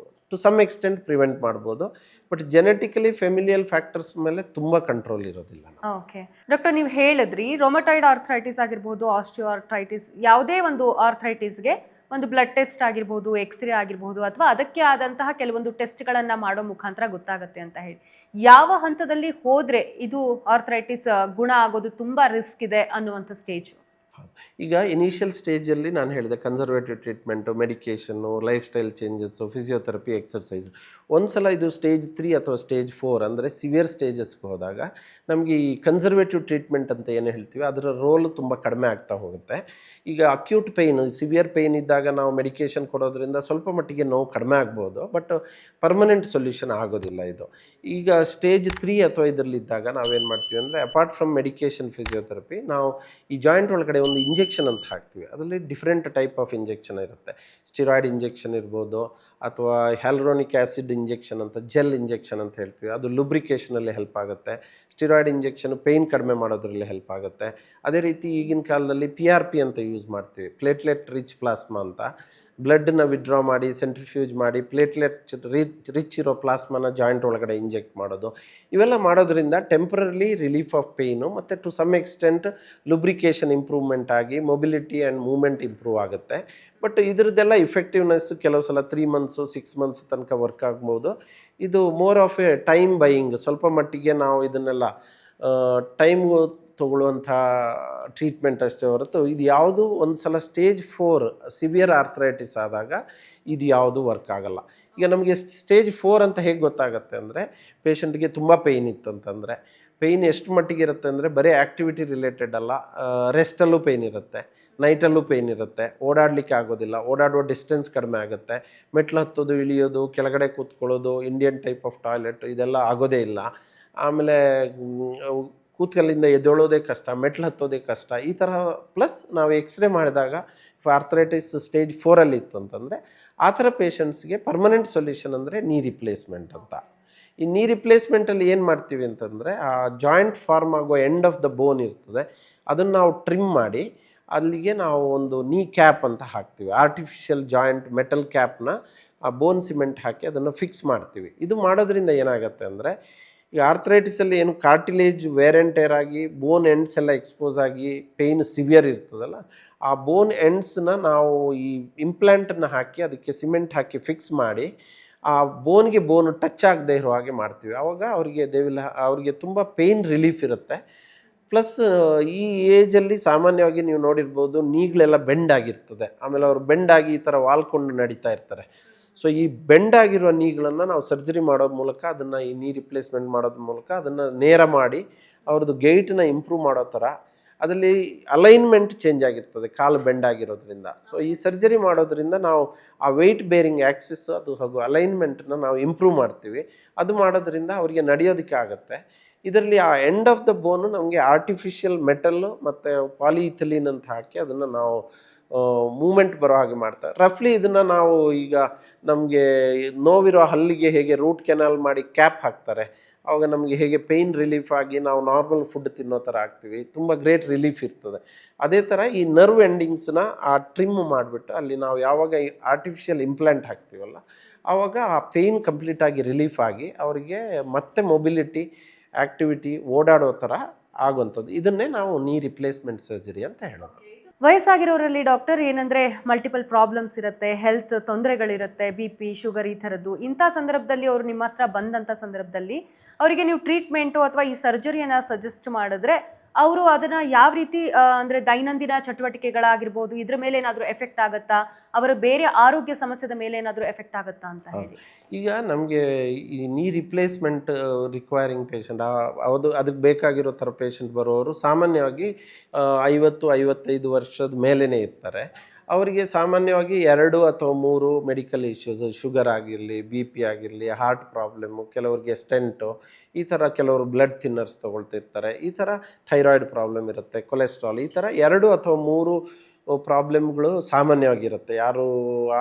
Speaker 2: ಟು ಸಮ್ ಎಕ್ಸ್ಟೆಂಟ್ ಪ್ರಿವೆಂಟ್ ಮಾಡ್ಬೋದು. ಬಟ್ ಜೆನೆಟಿಕಲಿ ಫೆಮಿಲಿಯಲ್ ಫ್ಯಾಕ್ಟರ್ಸ್ ಮೇಲೆ ತುಂಬ ಕಂಟ್ರೋಲ್ ಇರೋದಿಲ್ಲ.
Speaker 1: ಓಕೆ ಡಾಕ್ಟರ್, ನೀವು ಹೇಳಿದ್ರಿ ರೊಮಟಾಯ್ಡ್ ಆರ್ಥ್ರೈಟಿಸ್ ಆಗಿರ್ಬೋದು, ಆಸ್ಟಿಯೋ ಆರ್ಥ್ರೈಟಿಸ್, ಯಾವುದೇ ಒಂದು ಆರ್ಥ್ರೈಟಿಸ್ಗೆ ಒಂದು ಬ್ಲಡ್ ಟೆಸ್ಟ್ ಆಗಿರ್ಬೋದು, ಎಕ್ಸ್ರೇ ಆಗಿರ್ಬೋದು, ಅಥವಾ ಅದಕ್ಕೆ ಆದಂತಹ ಕೆಲವೊಂದು ಟೆಸ್ಟ್ಗಳನ್ನು ಮಾಡೋ ಮುಖಾಂತರ ಗೊತ್ತಾಗುತ್ತೆ ಅಂತ ಹೇಳಿ. ಯಾವ ಹಂತದಲ್ಲಿ ಹೋದ್ರೆ ಇದು ಆರ್ಥರೈಟಿಸ್ ಗುಣ ಆಗೋದು ತುಂಬಾ ರಿಸ್ಕ್ ಇದೆ ಅನ್ನುವಂಥ ಸ್ಟೇಜ್?
Speaker 2: ಈಗ ಇನಿಷಿಯಲ್ ಸ್ಟೇಜಲ್ಲಿ ನಾನು ಹೇಳಿದೆ conservative treatment, medication, life style changes, physiotherapy, exercise. ಒಂದ್ಸಲ ಇದು ಸ್ಟೇಜ್ 3 ಅಥವಾ ಸ್ಟೇಜ್ 4 ಅಂದರೆ ಸಿವಿಯರ್ ಸ್ಟೇಜಸ್ಗೆ ಹೋದಾಗ ನಮಗೆ ಈ ಕನ್ಸರ್ವೇಟಿವ್ ಟ್ರೀಟ್ಮೆಂಟ್ ಅಂತ ಏನು ಹೇಳ್ತೀವಿ ಅದರ ರೋಲು ತುಂಬ ಕಡಿಮೆ ಆಗ್ತಾ ಹೋಗುತ್ತೆ. ಈಗ ಅಕ್ಯೂಟ್ ಪೇಯ್ನ್, ಸಿವಿಯರ್ ಪೇಯ್ನ್ ಇದ್ದಾಗ ನಾವು ಮೆಡಿಕೇಷನ್ ಕೊಡೋದ್ರಿಂದ ಸ್ವಲ್ಪ ಮಟ್ಟಿಗೆ ನೋವು ಕಡಿಮೆ ಆಗ್ಬೋದು, ಬಟ್ ಪರ್ಮನೆಂಟ್ ಸೊಲ್ಯೂಷನ್ ಆಗೋದಿಲ್ಲ ಇದು. ಈಗ ಸ್ಟೇಜ್ 3 ಅಥವಾ ಇದರಲ್ಲಿದ್ದಾಗ ನಾವೇನು ಮಾಡ್ತೀವಿ ಅಂದರೆ ಅಪಾರ್ಟ್ ಫ್ರಮ್ ಮೆಡಿಕೇಷನ್, ಫಿಸಿಯೋಥೆರಪಿ, ನಾವು ಈ ಜಾಯಿಂಟ್ ಒಳಗಡೆ ಒಂದು ಇಂಜೆಕ್ಷನ್ ಅಂತ ಹಾಕ್ತೀವಿ. ಅದರಲ್ಲಿ ಡಿಫ್ರೆಂಟ್ ಟೈಪ್ ಆಫ್ ಇಂಜೆಕ್ಷನ್ ಇರುತ್ತೆ. ಸ್ಟಿರಾಯ್ಡ್ ಇಂಜೆಕ್ಷನ್ ಇರ್ಬೋದು, ಅಥವಾ ಹ್ಯಾಲುರೋನಿಕ್ ಆ್ಯಸಿಡ್ ಇಂಜೆಕ್ಷನ್ ಅಂತ, ಜೆಲ್ ಇಂಜೆಕ್ಷನ್ ಅಂತ ಹೇಳ್ತೀವಿ. ಅದು ಲುಬ್ರಿಕೇಷನಲ್ಲಿ ಹೆಲ್ಪ್ ಆಗುತ್ತೆ. ಸ್ಟಿರಾಯ್ಡ್ ಇಂಜೆಕ್ಷನ್ ಪೇಯ್ನ್ ಕಡಿಮೆ ಮಾಡೋದ್ರಲ್ಲಿ ಹೆಲ್ಪ್ ಆಗುತ್ತೆ. ಅದೇ ರೀತಿ ಈಗಿನ ಕಾಲದಲ್ಲಿ PRP ಅಂತ ಯೂಸ್ ಮಾಡ್ತೀವಿ, ಪ್ಲೇಟ್ಲೆಟ್ ರಿಚ್ ಪ್ಲಾಸ್ಮಾ ಅಂತ. ಬ್ಲಡ್ನ ವಿಡ್ರಾ ಮಾಡಿ ಸೆಂಟ್ರಿಫ್ಯೂಜ್ ಮಾಡಿ ಪ್ಲೇಟ್ಲೆಟ್ ರಿಚ್ ಇರೋ ಪ್ಲಾಸ್ಮಾನ ಜಾಯಿಂಟ್ ಒಳಗಡೆ ಇಂಜೆಕ್ಟ್ ಮಾಡೋದು. ಇವೆಲ್ಲ ಮಾಡೋದ್ರಿಂದ ಟೆಂಪ್ರರಿ ರಿಲೀಫ್ ಆಫ್ ಪೇಯ್ನು ಮತ್ತು ಟು ಸಮ್ ಎಕ್ಸ್ಟೆಂಟ್ ಲುಬ್ರಿಕೇಷನ್ ಇಂಪ್ರೂವ್ಮೆಂಟ್ ಆಗಿ ಮೊಬಿಲಿಟಿ ಆ್ಯಂಡ್ ಮೂವ್ಮೆಂಟ್ ಇಂಪ್ರೂವ್ ಆಗುತ್ತೆ. ಬಟ್ ಇದ್ರದ್ದೆಲ್ಲ ಇಫೆಕ್ಟಿವ್ನೆಸ್ ಕೆಲವು ಸಲ 3 ಮಂತ್ಸು 6 ಮಂತ್ಸ್ ತನಕ ವರ್ಕ್ ಆಗ್ಬೋದು. ಇದು more of A time buying. ಸ್ವಲ್ಪ ಮಟ್ಟಿಗೆ ನಾವು ಇದನ್ನೆಲ್ಲ ಟೈಮ್ ತೊಗೊಳ್ಳುವಂಥ ಟ್ರೀಟ್ಮೆಂಟ್ ಅಷ್ಟೇ ಹೊರತು ಇದು ಯಾವುದು ಒಂದು ಸಲ ಸ್ಟೇಜ್ 4 ಸಿವಿಯರ್ ಆರ್ಥರೈಟಿಸ್ ಆದಾಗ ಇದು ಯಾವುದು ವರ್ಕ್ ಆಗಲ್ಲ. ಈಗ ನಮಗೆ ಸ್ಟೇಜ್ 4 ಅಂತ ಹೇಗೆ ಗೊತ್ತಾಗುತ್ತೆ ಅಂದರೆ, ಪೇಷಂಟ್ಗೆ ತುಂಬ ಪೇಯ್ನ್ ಇತ್ತಂತಂದರೆ, ಪೇಯ್ನ್ ಎಷ್ಟು ಮಟ್ಟಿಗೆ ಇರುತ್ತೆ ಅಂದರೆ ಬರೀ ಆ್ಯಕ್ಟಿವಿಟಿ ರಿಲೇಟೆಡ್ ಅಲ್ಲ, ರೆಸ್ಟಲ್ಲೂ ಪೇಯ್ನ್ ಇರುತ್ತೆ, ನೈಟಲ್ಲೂ ಪೇಯ್ನ್ ಇರುತ್ತೆ, ಓಡಾಡಲಿಕ್ಕೆ ಆಗೋದಿಲ್ಲ, ಓಡಾಡುವ ಡಿಸ್ಟೆನ್ಸ್ ಕಡಿಮೆ ಆಗುತ್ತೆ, ಮೆಟ್ಲು ಹತ್ತೋದು ಇಳಿಯೋದು, ಕೆಳಗಡೆ ಕೂತ್ಕೊಳ್ಳೋದು, ಇಂಡಿಯನ್ ಟೈಪ್ ಆಫ್ ಟಾಯ್ಲೆಟ್ ಇದೆಲ್ಲ ಆಗೋದೇ ಇಲ್ಲ. ಆಮೇಲೆ ಕೂತ್ಕಲ್ಲಿಂದ ಎದ್ದೇಳೋದೇ ಕಷ್ಟ, ಮೆಟ್ಲು ಹತ್ತೋದೇ ಕಷ್ಟ, ಈ ಥರ. ಪ್ಲಸ್ ನಾವು ಎಕ್ಸ್ರೇ ಮಾಡಿದಾಗ ಆರ್ಥರೈಟಿಸ್ ಸ್ಟೇಜ್ 4 ಇತ್ತು ಅಂತಂದರೆ ಆ ಥರ ಪೇಷಂಟ್ಸ್ಗೆ ಪರ್ಮನೆಂಟ್ ಸೊಲ್ಯೂಷನ್ ಅಂದರೆ ನೀ ರಿಪ್ಲೇಸ್ಮೆಂಟ್ ಅಂತ. ಈ ನೀ ರಿಪ್ಲೇಸ್ಮೆಂಟಲ್ಲಿ ಏನು ಮಾಡ್ತೀವಿ ಅಂತಂದರೆ, ಆ ಜಾಯಿಂಟ್ ಫಾರ್ಮ್ ಆಗೋ ಎಂಡ್ ಆಫ್ ದ ಬೋನ್ ಇರ್ತದೆ, ಅದನ್ನು ನಾವು ಟ್ರಿಮ್ ಮಾಡಿ ಅಲ್ಲಿಗೆ ನಾವು ಒಂದು ನೀ ಕ್ಯಾಪ್ ಅಂತ ಹಾಕ್ತೀವಿ. ಆರ್ಟಿಫಿಷಿಯಲ್ ಜಾಯಿಂಟ್ ಮೆಟಲ್ ಕ್ಯಾಪ್ನ ಆ ಬೋನ್ ಸಿಮೆಂಟ್ ಹಾಕಿ ಅದನ್ನು ಫಿಕ್ಸ್ ಮಾಡ್ತೀವಿ. ಇದು ಮಾಡೋದ್ರಿಂದ ಏನಾಗುತ್ತೆ ಅಂದರೆ, ಈ ಆರ್ಥರೈಟಿಸಲ್ಲಿ ಏನು ಕಾರ್ಟಿಲೇಜ್ ವೇರ್ ಆ್ಯಂಡ್ ಟೇರ್ ಆಗಿ ಬೋನ್ ಎಂಡ್ಸ್ ಎಲ್ಲ ಎಕ್ಸ್ಪೋಸ್ ಆಗಿ ಪೇಯ್ನ್ ಸಿವಿಯರ್ ಇರ್ತದಲ್ಲ, ಆ ಬೋನ್ ಎಂಡ್ಸ್ನ ನಾವು ಈ ಇಂಪ್ಲಾಂಟನ್ನು ಹಾಕಿ ಅದಕ್ಕೆ ಸಿಮೆಂಟ್ ಹಾಕಿ ಫಿಕ್ಸ್ ಮಾಡಿ ಆ ಬೋನ್ಗೆ ಬೋನು ಟಚ್ ಆಗದೆ ಇರೋ ಹಾಗೆ ಮಾಡ್ತೀವಿ. ಆವಾಗ ಅವರಿಗೆ ತುಂಬ ಪೇಯ್ನ್ ರಿಲೀಫ್ ಇರುತ್ತೆ. ಪ್ಲಸ್ ಈ ಏಜಲ್ಲಿ ಸಾಮಾನ್ಯವಾಗಿ ನೀವು ನೋಡಿರ್ಬೋದು ನೀಗಳೆಲ್ಲ ಬೆಂಡ್ ಆಗಿರ್ತದೆ. ಆಮೇಲೆ ಅವರು ಬೆಂಡ್ ಆಗಿ ಈ ಥರ ವಾಲ್ಕೊಂಡು ನಡೀತಾ ಇರ್ತಾರೆ. ಸೊ ಈ ಬೆಂಡ್ ಆಗಿರುವ ನೀಗಳನ್ನು ನಾವು ಸರ್ಜರಿ ಮಾಡೋದ್ರ ಮೂಲಕ, ಅದನ್ನು ಈ ನೀ ರಿಪ್ಲೇಸ್ಮೆಂಟ್ ಮಾಡೋದ್ರ ಮೂಲಕ ಅದನ್ನು ನೇರ ಮಾಡಿ ಅವ್ರದ್ದು ಗೈಟನ್ನ ಇಂಪ್ರೂವ್ ಮಾಡೋ ಥರ, ಅದರಲ್ಲಿ ಅಲೈನ್ಮೆಂಟ್ ಚೇಂಜ್ ಆಗಿರ್ತದೆ ಕಾಲು ಬೆಂಡ್ ಆಗಿರೋದ್ರಿಂದ. ಸೊ ಈ ಸರ್ಜರಿ ಮಾಡೋದ್ರಿಂದ ನಾವು ಆ ವೆಯ್ಟ್ ಬೇರಿಂಗ್ ಆ್ಯಕ್ಸಿಸ್ ಅದು ಹಾಗೂ ಅಲೈನ್ಮೆಂಟನ್ನ ನಾವು ಇಂಪ್ರೂವ್ ಮಾಡ್ತೀವಿ. ಅದು ಮಾಡೋದ್ರಿಂದ ಅವರಿಗೆ ನಡೆಯೋದಕ್ಕೆ ಆಗುತ್ತೆ. ಇದರಲ್ಲಿ ಆ ಎಂಡ್ ಆಫ್ ದ ಬೋನು ನಮಗೆ ಆರ್ಟಿಫಿಷಿಯಲ್ ಮೆಟಲ್ಲು ಮತ್ತು ಪಾಲಿಇಥಿಲೀನ್ ಅಂತ ಹಾಕಿ ಅದನ್ನು ನಾವು ಮೂಮೆಂಟ್ ಬರೋ ಹಾಗೆ ಮಾಡ್ತಾರೆ. ರಫ್ಲಿ ಇದನ್ನು ನಾವು ಈಗ ನಮಗೆ ನೋವಿರೋ ಹಲ್ಲಿಗೆ ಹೇಗೆ ರೂಟ್ ಕೆನಾಲ್ ಮಾಡಿ ಕ್ಯಾಪ್ ಹಾಕ್ತಾರೆ, ಆವಾಗ ನಮಗೆ ಹೇಗೆ ಪೇಯ್ನ್ ರಿಲೀಫ್ ಆಗಿ ನಾವು ನಾರ್ಮಲ್ ಫುಡ್ ತಿನ್ನೋ ಥರ ಆಗ್ತೀವಿ, ತುಂಬ ಗ್ರೇಟ್ ರಿಲೀಫ್ ಇರ್ತದೆ. ಅದೇ ಥರ ಈ ನರ್ವ್ ಎಂಡಿಂಗ್ಸ್ನ ಆ ಟ್ರಿಮ್ ಮಾಡಿಬಿಟ್ಟು ಅಲ್ಲಿ ನಾವು ಯಾವಾಗ ಈ ಆರ್ಟಿಫಿಷಿಯಲ್ ಇಂಪ್ಲಾಂಟ್ ಹಾಕ್ತೀವಲ್ಲ, ಆವಾಗ ಆ ಪೇಯ್ನ್ ಕಂಪ್ಲೀಟಾಗಿ ರಿಲೀಫ್ ಆಗಿ ಅವರಿಗೆ ಮತ್ತೆ ಮೊಬಿಲಿಟಿ, ಆ್ಯಕ್ಟಿವಿಟಿ, ಓಡಾಡೋ ಥರ ಆಗುವಂಥದ್ದು. ಇದನ್ನೇ ನಾವು ನೀ ರಿಪ್ಲೇಸ್ಮೆಂಟ್ ಸರ್ಜರಿ ಅಂತ ಹೇಳೋದು.
Speaker 1: ವಯಸ್ಸಾಗಿರೋರಲ್ಲಿ ಡಾಕ್ಟರ್ ಏನಂದ್ರೆ ಮಲ್ಟಿಪಲ್ ಪ್ರಾಬ್ಲಮ್ಸ್ ಇರುತ್ತೆ, ಹೆಲ್ತ್ ತೊಂದರೆಗಳಿರುತ್ತೆ, BP, ಶುಗರ್ ಈ ಥರದ್ದು. ಇಂಥ ಸಂದರ್ಭದಲ್ಲಿ ಅವರು ನಿಮ್ಮ ಹತ್ರ ಬಂದಂಥ ಸಂದರ್ಭದಲ್ಲಿ ಅವರಿಗೆ ನೀವು ಟ್ರೀಟ್ಮೆಂಟು ಅಥವಾ ಈ ಸರ್ಜರಿಯನ್ನು ಸಜೆಸ್ಟ್ ಮಾಡಿದ್ರೆ ಅವರು ಅದನ್ನು ಯಾವ ರೀತಿ ಅಂದರೆ ದೈನಂದಿನ ಚಟುವಟಿಕೆಗಳಾಗಿರ್ಬೋದು ಇದ್ರ ಮೇಲೆ ಏನಾದರೂ ಎಫೆಕ್ಟ್ ಆಗುತ್ತಾ, ಅವರ ಬೇರೆ ಆರೋಗ್ಯ ಸಮಸ್ಯೆದ ಮೇಲೆ ಏನಾದರೂ ಎಫೆಕ್ಟ್ ಆಗುತ್ತಾ ಅಂತ ಹೇಳಿ?
Speaker 2: ಈಗ ನಮಗೆ ಈ ನೀ ರಿಪ್ಲೇಸ್ಮೆಂಟ್ ರಿಕ್ವೈರಿಂಗ್ ಪೇಷಂಟ್, ಅದಕ್ಕೆ ಬೇಕಾಗಿರೋ ಥರ ಪೇಷಂಟ್ ಬರೋರು ಸಾಮಾನ್ಯವಾಗಿ 50-55 ವರ್ಷದ ಮೇಲೇ ಇರ್ತಾರೆ. ಅವರಿಗೆ ಸಾಮಾನ್ಯವಾಗಿ 2 ಅಥವಾ 3 ಮೆಡಿಕಲ್ ಇಶ್ಯೂಸ್, ಶುಗರ್ ಆಗಿರಲಿ, BP ಆಗಿರಲಿ, ಹಾರ್ಟ್ ಪ್ರಾಬ್ಲಮ್ಮು, ಕೆಲವ್ರಿಗೆ ಸ್ಟೆಂಟು, ಈ ಥರ ಕೆಲವರು ಬ್ಲಡ್ ಥಿನ್ನರ್ಸ್ ತೊಗೊಳ್ತಿರ್ತಾರೆ, ಈ ಥರ ಥೈರಾಯ್ಡ್ ಪ್ರಾಬ್ಲಮ್ ಇರುತ್ತೆ, ಕೊಲೆಸ್ಟ್ರಾಲ್, ಈ ಥರ 2 ಅಥವಾ 3 ಪ್ರಾಬ್ಲಮ್ಗಳು ಸಾಮಾನ್ಯವಾಗಿರುತ್ತೆ. ಯಾರು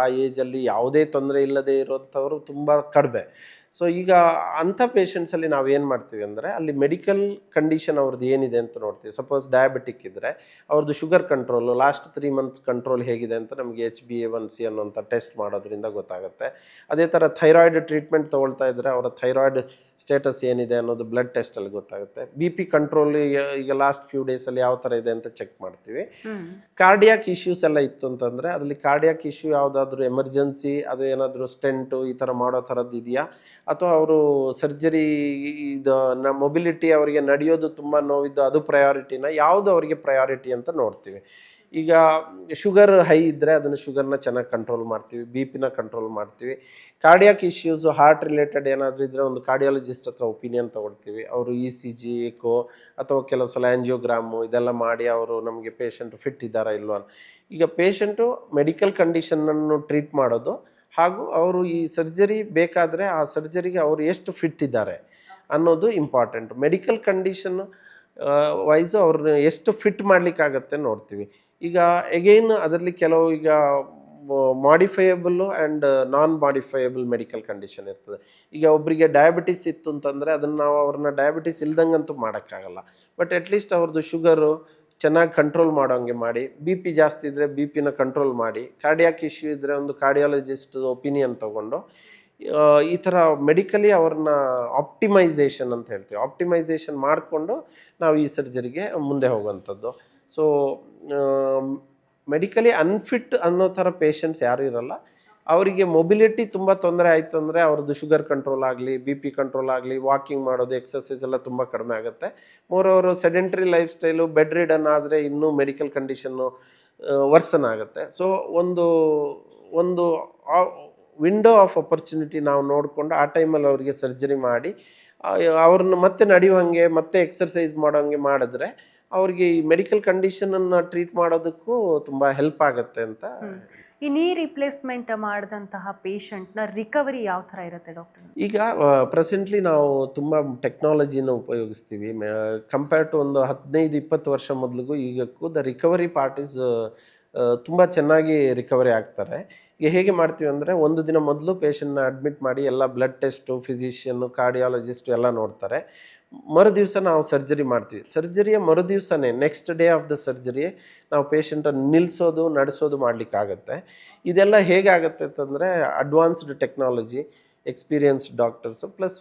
Speaker 2: ಆ ಏಜಲ್ಲಿ ಯಾವುದೇ ತೊಂದರೆ ಇಲ್ಲದೆ ಇರೋಂಥವರು ತುಂಬ ಕಡಿಮೆ. ಸೊ ಈಗ ಅಂಥ ಪೇಷಂಟ್ಸಲ್ಲಿ ನಾವು ಏನು ಮಾಡ್ತೀವಿ ಅಂದರೆ ಅಲ್ಲಿ ಮೆಡಿಕಲ್ ಕಂಡೀಷನ್ ಅವ್ರದ್ದು ಏನಿದೆ ಅಂತ ನೋಡ್ತೀವಿ. ಸಪೋಸ್ ಡಯಾಬಿಟಿಕ್ ಇದ್ದರೆ ಅವ್ರದ್ದು sugar control last 3 months control ಹೇಗಿದೆ ಅಂತ ನಮಗೆ HbA1c ಅನ್ನೋಂಥ ಟೆಸ್ಟ್ ಮಾಡೋದ್ರಿಂದ ಗೊತ್ತಾಗುತ್ತೆ. ಅದೇ ಥರ ಥೈರಾಯ್ಡ್ ಟ್ರೀಟ್ಮೆಂಟ್ ತೊಗೊಳ್ತಾ ಇದ್ದರೆ ಅವರ ಥೈರಾಯ್ಡ್ ಸ್ಟೇಟಸ್ ಏನಿದೆ ಅನ್ನೋದು ಬ್ಲಡ್ ಟೆಸ್ಟಲ್ಲಿ ಗೊತ್ತಾಗುತ್ತೆ. BP ಕಂಟ್ರೋಲ್ ಈಗ ಲಾಸ್ಟ್ ಫ್ಯೂ ಡೇಸಲ್ಲಿ ಯಾವ ಥರ ಇದೆ ಅಂತ ಚೆಕ್ ಮಾಡ್ತೀವಿ. ಕಾರ್ಡಿಯಾಕ್ ಇಶ್ಯೂಸ್ ಎಲ್ಲ ಇತ್ತು ಅಂತಂದರೆ ಅದರಲ್ಲಿ ಕಾರ್ಡಿಯಾಕ್ ಇಶ್ಯೂ ಯಾವುದಾದ್ರೂ ಎಮರ್ಜೆನ್ಸಿ, ಅದು ಏನಾದರೂ ಸ್ಟೆಂಟು ಈ ಥರ ಮಾಡೋ ಥರದ್ದು ಇದೆಯಾ, ಅಥವಾ ಅವರು ಸರ್ಜರಿ ಇದು ಮೊಬಿಲಿಟಿ ಅವರಿಗೆ ನಡೆಯೋದು ತುಂಬ ನೋವಿದ್ದು ಅದು ಪ್ರಯಾರಿಟಿನ, ಯಾವುದು ಅವರಿಗೆ ಪ್ರಯಾರಿಟಿ ಅಂತ ನೋಡ್ತೀವಿ. ಈಗ ಶುಗರ್ ಹೈ ಇದ್ದರೆ ಅದನ್ನು ಶುಗರ್ನ ಚೆನ್ನಾಗಿ ಕಂಟ್ರೋಲ್ ಮಾಡ್ತೀವಿ, BP ಕಂಟ್ರೋಲ್ ಮಾಡ್ತೀವಿ. ಕಾರ್ಡಿಯಾಕ್ ಇಶ್ಯೂಸು ಹಾರ್ಟ್ ರಿಲೇಟೆಡ್ ಏನಾದರೂ ಇದ್ದರೆ ಒಂದು ಕಾರ್ಡಿಯಾಲಜಿಸ್ಟ್ ಹತ್ರ ಒಪಿನಿಯನ್ ತೊಗೊಳ್ತೀವಿ. ಅವರು ECG, ಎಕೋ ಅಥವಾ ಕೆಲವು ಸಲ ಆ್ಯಂಜಿಯೋಗ್ರಾಮು ಇದೆಲ್ಲ ಮಾಡಿ ಅವರು ನಮಗೆ ಪೇಷಂಟ್ ಫಿಟ್ ಇದ್ದಾರಾ ಇಲ್ವಾ. ಈಗ ಪೇಷಂಟು ಮೆಡಿಕಲ್ ಕಂಡೀಷನನ್ನು ಟ್ರೀಟ್ ಮಾಡೋದು ಹಾಗೂ ಅವರು ಈ ಸರ್ಜರಿ ಬೇಕಾದರೆ ಆ ಸರ್ಜರಿಗೆ ಅವರು ಎಷ್ಟು ಫಿಟ್ ಇದ್ದಾರೆ ಅನ್ನೋದು ಇಂಪಾರ್ಟೆಂಟ್. ಮೆಡಿಕಲ್ ಕಂಡೀಷನ್ ವೈಸು ಅವ್ರನ್ನ ಎಷ್ಟು ಫಿಟ್ ಮಾಡಲಿಕ್ಕಾಗತ್ತೆ ನೋಡ್ತೀವಿ. ಈಗ ಎಗೈನ್ ಅದರಲ್ಲಿ ಕೆಲವು ಈಗ modifiable and non modifiable medical condition ಇರ್ತದೆ. ಈಗ ಒಬ್ಬರಿಗೆ ಡಯಾಬಿಟಿಸ್ ಇತ್ತು ಅಂತಂದರೆ ಅದನ್ನು ನಾವು ಅವ್ರನ್ನ ಡಯಾಬಿಟಿಸ್ ಇಲ್ದಂಗಂತೂ ಮಾಡೋಕ್ಕಾಗಲ್ಲ. ಬಟ್ ಅಟ್ಲೀಸ್ಟ್ ಅವ್ರದ್ದು ಶುಗರು ಚೆನ್ನಾಗಿ ಕಂಟ್ರೋಲ್ ಮಾಡೋಂಗೆ ಮಾಡಿ, BP ಜಾಸ್ತಿ ಇದ್ದರೆ BP ಕಂಟ್ರೋಲ್ ಮಾಡಿ, ಕಾರ್ಡಿಯಾಕ್ ಇಶ್ಯೂ ಇದ್ದರೆ ಒಂದು ಕಾರ್ಡಿಯಾಲಜಿಸ್ಟ್ ಒಪಿನಿಯನ್ ತೊಗೊಂಡು ಈ ಥರ ಮೆಡಿಕಲಿ ಅವ್ರನ್ನ ಆಪ್ಟಿಮೈಸೇಷನ್ ಅಂತ ಹೇಳ್ತೀವಿ. ಆಪ್ಟಿಮೈಸೇಷನ್ ಮಾಡಿಕೊಂಡು ನಾವು ಈ ಸರ್ಜರಿಗೆ ಮುಂದೆ ಹೋಗುವಂಥದ್ದು. ಸೊ ಮೆಡಿಕಲಿ ಅನ್ಫಿಟ್ ಅನ್ನೋ ಥರ ಪೇಷಂಟ್ಸ್ ಯಾರೂ ಇರಲ್ಲ. ಅವರಿಗೆ ಮೊಬಿಲಿಟಿ ತುಂಬ ತೊಂದರೆ ಆಯಿತು ಅಂದರೆ ಅವ್ರದ್ದು ಶುಗರ್ ಕಂಟ್ರೋಲ್ ಆಗಲಿ, BP ಕಂಟ್ರೋಲ್ ಆಗಲಿ, ವಾಕಿಂಗ್ ಮಾಡೋದು, ಎಕ್ಸಸೈಸ್ ಎಲ್ಲ ತುಂಬ ಕಡಿಮೆ ಆಗುತ್ತೆ. ಮೋರವರು sedentary lifestyle, bedridden ಆದರೆ ಇನ್ನೂ ಮೆಡಿಕಲ್ ಕಂಡೀಷನ್ನು ವರ್ಸನ್ ಆಗುತ್ತೆ. ಸೊ ಒಂದು ವಿಂಡೋ ಆಫ್ ಅಪರ್ಚುನಿಟಿ ನಾವು ನೋಡಿಕೊಂಡು ಆ ಟೈಮಲ್ಲಿ ಅವರಿಗೆ ಸರ್ಜರಿ ಮಾಡಿ ಅವ್ರನ್ನ ಮತ್ತೆ ನಡೆಯುವಂಗೆ ಮತ್ತೆ ಎಕ್ಸರ್ಸೈಸ್ ಮಾಡೋಂಗೆ ಮಾಡಿದ್ರೆ ಅವ್ರಿಗೆ ಈ ಮೆಡಿಕಲ್ ಕಂಡೀಷನನ್ನು ಟ್ರೀಟ್ ಮಾಡೋದಕ್ಕೂ ತುಂಬ ಹೆಲ್ಪ್ ಆಗುತ್ತೆ ಅಂತ.
Speaker 1: ಈ ನೀ ರಿಪ್ಲೇಸ್ಮೆಂಟ್ ಮಾಡಿದಂತಹ ಪೇಷಂಟ್ನ ರಿಕವರಿ ಯಾವ ಥರ ಇರುತ್ತೆ ಡಾಕ್ಟರ್?
Speaker 2: ಈಗ ಪ್ರೆಸೆಂಟ್ಲಿ ನಾವು ತುಂಬ ಟೆಕ್ನಾಲಜಿನ ಉಪಯೋಗಿಸ್ತೀವಿ. ಕಂಪೇರ್ ಟು ಒಂದು 15-20 ವರ್ಷ ಮೊದಲಿಗೂ ಈಗಕ್ಕೂ ದ ರಿಕವರಿ ಪಾರ್ಟ್ ಈಸ್ ತುಂಬ ಚೆನ್ನಾಗಿ ರಿಕವರಿ ಆಗ್ತಾರೆ. ಈಗ ಹೇಗೆ ಮಾಡ್ತೀವಿ ಅಂದರೆ ಒಂದು ದಿನ ಮೊದಲು ಪೇಷಂಟ್ನ ಅಡ್ಮಿಟ್ ಮಾಡಿ ಎಲ್ಲ ಬ್ಲಡ್ ಟೆಸ್ಟು, ಫಿಸಿಷಿಯನ್ನು, ಕಾರ್ಡಿಯಾಲಜಿಸ್ಟು ಎಲ್ಲ ನೋಡ್ತಾರೆ. ಮರುದಿವಸ ನಾವು ಸರ್ಜರಿ ಮಾಡ್ತೀವಿ. ಸರ್ಜರಿಯ ಮರುದಿವಸನೇ ನೆಕ್ಸ್ಟ್ ಡೇ ಆಫ್ ದ ಸರ್ಜರಿಯೇ ನಾವು ಪೇಷಂಟನ್ನು ನಿಲ್ಲಿಸೋದು, ನಡೆಸೋದು ಮಾಡಲಿಕ್ಕಾಗತ್ತೆ. ಇದೆಲ್ಲ ಹೇಗಾಗುತ್ತೆ ಅಂತಂದರೆ advanced technology, experienced doctors plus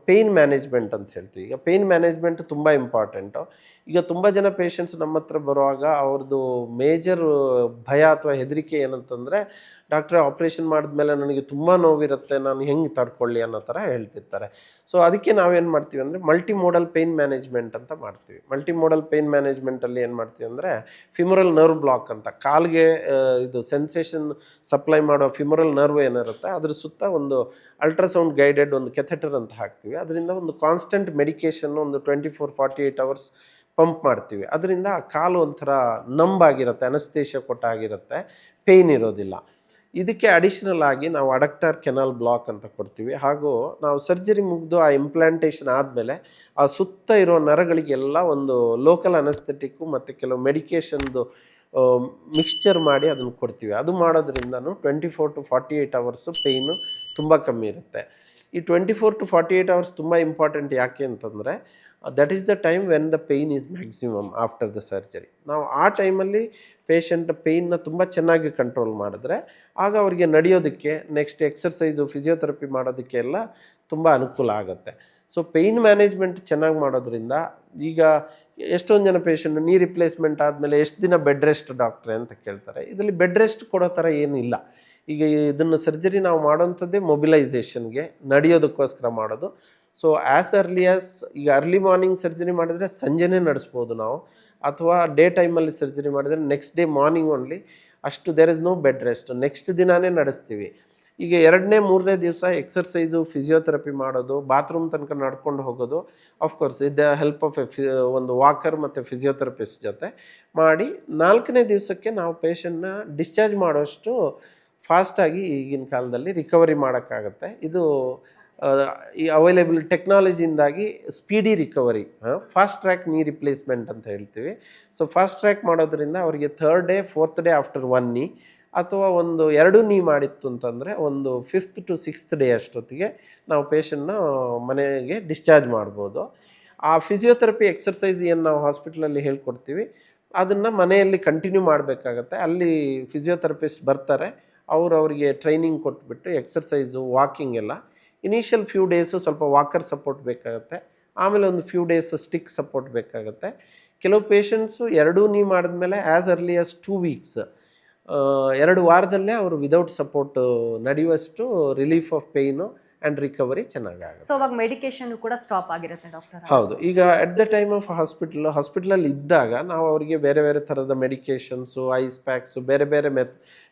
Speaker 2: pain management ಅಂತ ಹೇಳ್ತೀವಿ. ಈಗ ಪೇಯ್ನ್ ಮ್ಯಾನೇಜ್ಮೆಂಟ್ ತುಂಬ ಇಂಪಾರ್ಟೆಂಟು. ಈಗ ತುಂಬ ಜನ ಪೇಷಂಟ್ಸ್ ನಮ್ಮ ಹತ್ರ ಬರುವಾಗ ಅವ್ರದ್ದು ಮೇಜರ್ ಭಯ ಅಥವಾ ಹೆದರಿಕೆ ಏನಂತಂದರೆ, ಡಾಕ್ಟ್ರೆ ಆಪ್ರೇಷನ್ ಮಾಡಿದ್ಮೇಲೆ ನನಗೆ ತುಂಬ ನೋವಿರುತ್ತೆ, ನಾನು ಹೆಂಗೆ ತಡ್ಕೊಳ್ಳಿ ಅನ್ನೋ ಥರ ಹೇಳ್ತಿರ್ತಾರೆ. ಸೊ ಅದಕ್ಕೆ ನಾವೇನು ಮಾಡ್ತೀವಿ ಅಂದರೆ ಮಲ್ಟಿ ಮೋಡಲ್ ಪೇಯ್ನ್ ಮ್ಯಾನೇಜ್ಮೆಂಟ್ ಅಂತ ಮಾಡ್ತೀವಿ. ಮಲ್ಟಿ ಮೋಡಲ್ ಪೇಯ್ನ್ ಮ್ಯಾನೇಜ್ಮೆಂಟಲ್ಲಿ ಏನು ಮಾಡ್ತೀವಿ ಅಂದರೆ ಫಿಮರಲ್ ನರ್ವ್ ಬ್ಲಾಕ್ ಅಂತ, ಕಾಲ್ಗೆ ಇದು ಸೆನ್ಸೇಷನ್ ಸಪ್ಲೈ ಮಾಡೋ ಫಿಮರಲ್ ನರ್ವ್ ಏನಿರುತ್ತೆ ಅದ್ರ ಸುತ್ತ ಒಂದು ಅಲ್ಟ್ರಾಸೌಂಡ್ ಗೈಡೆಡ್ ಒಂದು ಕೆಥೆಟರ್ ಅಂತ ಹಾಕ್ತೀವಿ. ಅದರಿಂದ ಒಂದು ಕಾನ್ಸ್ಟೆಂಟ್ ಮೆಡಿಕೇಷನ್ ಒಂದು 24-48 ಅವರ್ಸ್ ಪಂಪ್ ಮಾಡ್ತೀವಿ. ಅದರಿಂದ ಆ ಕಾಲು ಒಂಥರ ನಂಬಾಗಿರುತ್ತೆ, ಅನಸ್ತೇಷಿಯಾ ಕೊಟ್ಟಾಗಿರುತ್ತೆ, ಪೇಯ್ನ್ ಇರೋದಿಲ್ಲ. ಇದಕ್ಕೆ ಅಡಿಷ್ನಲ್ ಆಗಿ ನಾವು ಅಡಕ್ಟರ್ ಕೆನಾಲ್ ಬ್ಲಾಕ್ ಅಂತ ಕೊಡ್ತೀವಿ. ಹಾಗೂ ನಾವು ಸರ್ಜರಿ ಮುಗಿದು ಆ ಇಂಪ್ಲಾಂಟೇಷನ್ ಆದಮೇಲೆ ಆ ಸುತ್ತ ಇರೋ ನರಗಳಿಗೆಲ್ಲ ಒಂದು ಲೋಕಲ್ ಅನಸ್ಥೆಟಿಕ್ಕು ಮತ್ತು ಕೆಲವು ಮೆಡಿಕೇಷನ್ದು ಮಿಕ್ಸ್ಚರ್ ಮಾಡಿ ಅದನ್ನು ಕೊಡ್ತೀವಿ. ಅದು ಮಾಡೋದ್ರಿಂದನೂ 24-48 ಅವರ್ಸು ಪೇಯ್ನು ತುಂಬ ಕಮ್ಮಿ ಇರುತ್ತೆ. ಈ 24-48 ಅವರ್ಸ್ ತುಂಬ ಇಂಪಾರ್ಟೆಂಟ್. ಯಾಕೆ ಅಂತಂದರೆ that is the time when the pain is maximum after the surgery. ನಾವು ಆ ಟೈಮಲ್ಲಿ ಪೇಷಂಟ್ ಪೇಯ್ನ ತುಂಬ ಚೆನ್ನಾಗಿ ಕಂಟ್ರೋಲ್ ಮಾಡಿದ್ರೆ ಆಗ ಅವರಿಗೆ ನಡೆಯೋದಕ್ಕೆ, ನೆಕ್ಸ್ಟ್ ಎಕ್ಸರ್ಸೈಸು, ಫಿಸಿಯೋಥೆರಪಿ ಮಾಡೋದಕ್ಕೆ ಎಲ್ಲ ತುಂಬ ಅನುಕೂಲ ಆಗುತ್ತೆ. ಸೊ ಪೇಯ್ನ್ ಮ್ಯಾನೇಜ್ಮೆಂಟ್ ಚೆನ್ನಾಗಿ ಮಾಡೋದ್ರಿಂದ ಈಗ ಎಷ್ಟೊಂದು ಜನ ಪೇಷಂಟ್ ನೀ ರಿಪ್ಲೇಸ್ಮೆಂಟ್ ಆದಮೇಲೆ ಎಷ್ಟು ದಿನ ಬೆಡ್ ರೆಸ್ಟ್ ಡಾಕ್ಟ್ರೆ ಅಂತ ಕೇಳ್ತಾರೆ. ಇದರಲ್ಲಿ ಬೆಡ್ ರೆಸ್ಟ್ ಕೊಡೋ ಥರ ಏನಿಲ್ಲ. ಈಗ ಇದನ್ನು ಸರ್ಜರಿ ನಾವು ಮಾಡೋಂಥದ್ದೇ ಮೊಬಿಲೈಸೇಷನ್ಗೆ, ನಡೆಯೋದಕ್ಕೋಸ್ಕರ ಮಾಡೋದು. ಸೊ ಆ್ಯಸ್ ಅರ್ಲಿ ಆಸ್ ಈಗ ಅರ್ಲಿ ಮಾರ್ನಿಂಗ್ ಸರ್ಜರಿ ಮಾಡಿದರೆ ಸಂಜೆನೇ ನಡೆಸ್ಬೋದು ನಾವು, ಅಥವಾ ಡೇ ಟೈಮಲ್ಲಿ ಸರ್ಜರಿ ಮಾಡಿದರೆ ನೆಕ್ಸ್ಟ್ ಡೇ ಮಾರ್ನಿಂಗ್ ಓನ್ಲಿ. ಅಷ್ಟು there is no bed rest, next ದಿನಾನೇ ನಡೆಸ್ತೀವಿ. ಈಗ 2ನೇ 3ನೇ ದಿವಸ ಎಕ್ಸರ್ಸೈಸು, ಫಿಸಿಯೋಥೆರಪಿ ಮಾಡೋದು, ಬಾತ್ರೂಮ್ ತನಕ ನಡ್ಕೊಂಡು ಹೋಗೋದು, ಆಫ್ಕೋರ್ಸ್ ವಿತ್ ಹೆಲ್ಪ್ ಆಫ್ ಒಂದು ವಾಕರ್ ಮತ್ತು ಫಿಸಿಯೋಥೆರಪಿಸ್ಟ್ ಜೊತೆ ಮಾಡಿ 4ನೇ ದಿವಸಕ್ಕೆ ನಾವು ಪೇಷಂಟ್ನ ಡಿಸ್ಚಾರ್ಜ್ ಮಾಡೋಷ್ಟು ಫಾಸ್ಟಾಗಿ ಈಗಿನ ಕಾಲದಲ್ಲಿ ರಿಕವರಿ ಮಾಡೋಕ್ಕಾಗತ್ತೆ. ಇದು ಈ ಅವೈಲೇಬಲ್ ಟೆಕ್ನಾಲಜಿಯಿಂದಾಗಿ speedy recovery, fast track knee replacement ಅಂತ ಹೇಳ್ತೀವಿ. ಸೊ ಫಾಸ್ಟ್ ಟ್ರ್ಯಾಕ್ ಮಾಡೋದ್ರಿಂದ ಅವರಿಗೆ 3rd day 4th day after 1 ನೀ ಅಥವಾ ಒಂದು 2 ನೀ ಮಾಡಿತ್ತು ಅಂತಂದರೆ ಒಂದು 5th to 6th ಡೇ ಅಷ್ಟೊತ್ತಿಗೆ ನಾವು ಪೇಷಂಟ್ನ ಮನೆಗೆ ಡಿಸ್ಚಾರ್ಜ್ ಮಾಡ್ಬೋದು. ಆ ಫಿಸಿಯೋಥೆರಪಿ ಎಕ್ಸರ್ಸೈಸ್ ಏನು ನಾವು ಹಾಸ್ಪಿಟ್ಲಲ್ಲಿ ಹೇಳ್ಕೊಡ್ತೀವಿ ಅದನ್ನು ಮನೆಯಲ್ಲಿ ಕಂಟಿನ್ಯೂ ಮಾಡಬೇಕಾಗತ್ತೆ. ಅಲ್ಲಿ ಫಿಸಿಯೋಥೆರಪಿಸ್ಟ್ ಬರ್ತಾರೆ, ಅವರಿಗೆ ಟ್ರೈನಿಂಗ್ ಕೊಟ್ಬಿಟ್ಟು ಎಕ್ಸರ್ಸೈಸು ವಾಕಿಂಗ್ ಎಲ್ಲ ಇನಿಷಿಯಲ್ ಫ್ಯೂ ಡೇಸು ಸ್ವಲ್ಪ ವಾಕರ್ ಸಪೋರ್ಟ್ ಬೇಕಾಗುತ್ತೆ, ಆಮೇಲೆ ಒಂದು ಫ್ಯೂ ಡೇಸ್ ಸ್ಟಿಕ್ ಸಪೋರ್ಟ್ ಬೇಕಾಗುತ್ತೆ. ಕೆಲವು ಪೇಷಂಟ್ಸು 2 ನೀ ಮಾಡಿದ್ಮೇಲೆ ಆ್ಯಸ್ ಅರ್ಲಿ ಆಸ್ 2 ವೀಕ್ಸ್ 2 ವಾರದಲ್ಲೇ ಅವರು ವಿದೌಟ್ ಸಪೋರ್ಟ್ ನಡೆಯುವಷ್ಟು relief of pain and recovery ಚೆನ್ನಾಗಾಗುತ್ತೆ.
Speaker 1: ಸೊ ಅವಾಗ ಮೆಡಿಕೇಶನ್ ಕೂಡ ಸ್ಟಾಪ್ ಆಗಿರುತ್ತೆ ಡಾಕ್ಟರ್?
Speaker 2: ಹೌದು. ಈಗ ಅಟ್ ದ ಟೈಮ್ ಆಫ್ ಹಾಸ್ಪಿಟಲಲ್ಲಿ ಇದ್ದಾಗ ನಾವು ಅವರಿಗೆ ಬೇರೆ ಬೇರೆ ಥರದ ಮೆಡಿಕೇಷನ್ಸು, ಐಸ್ ಪ್ಯಾಕ್ಸು, ಬೇರೆ ಬೇರೆ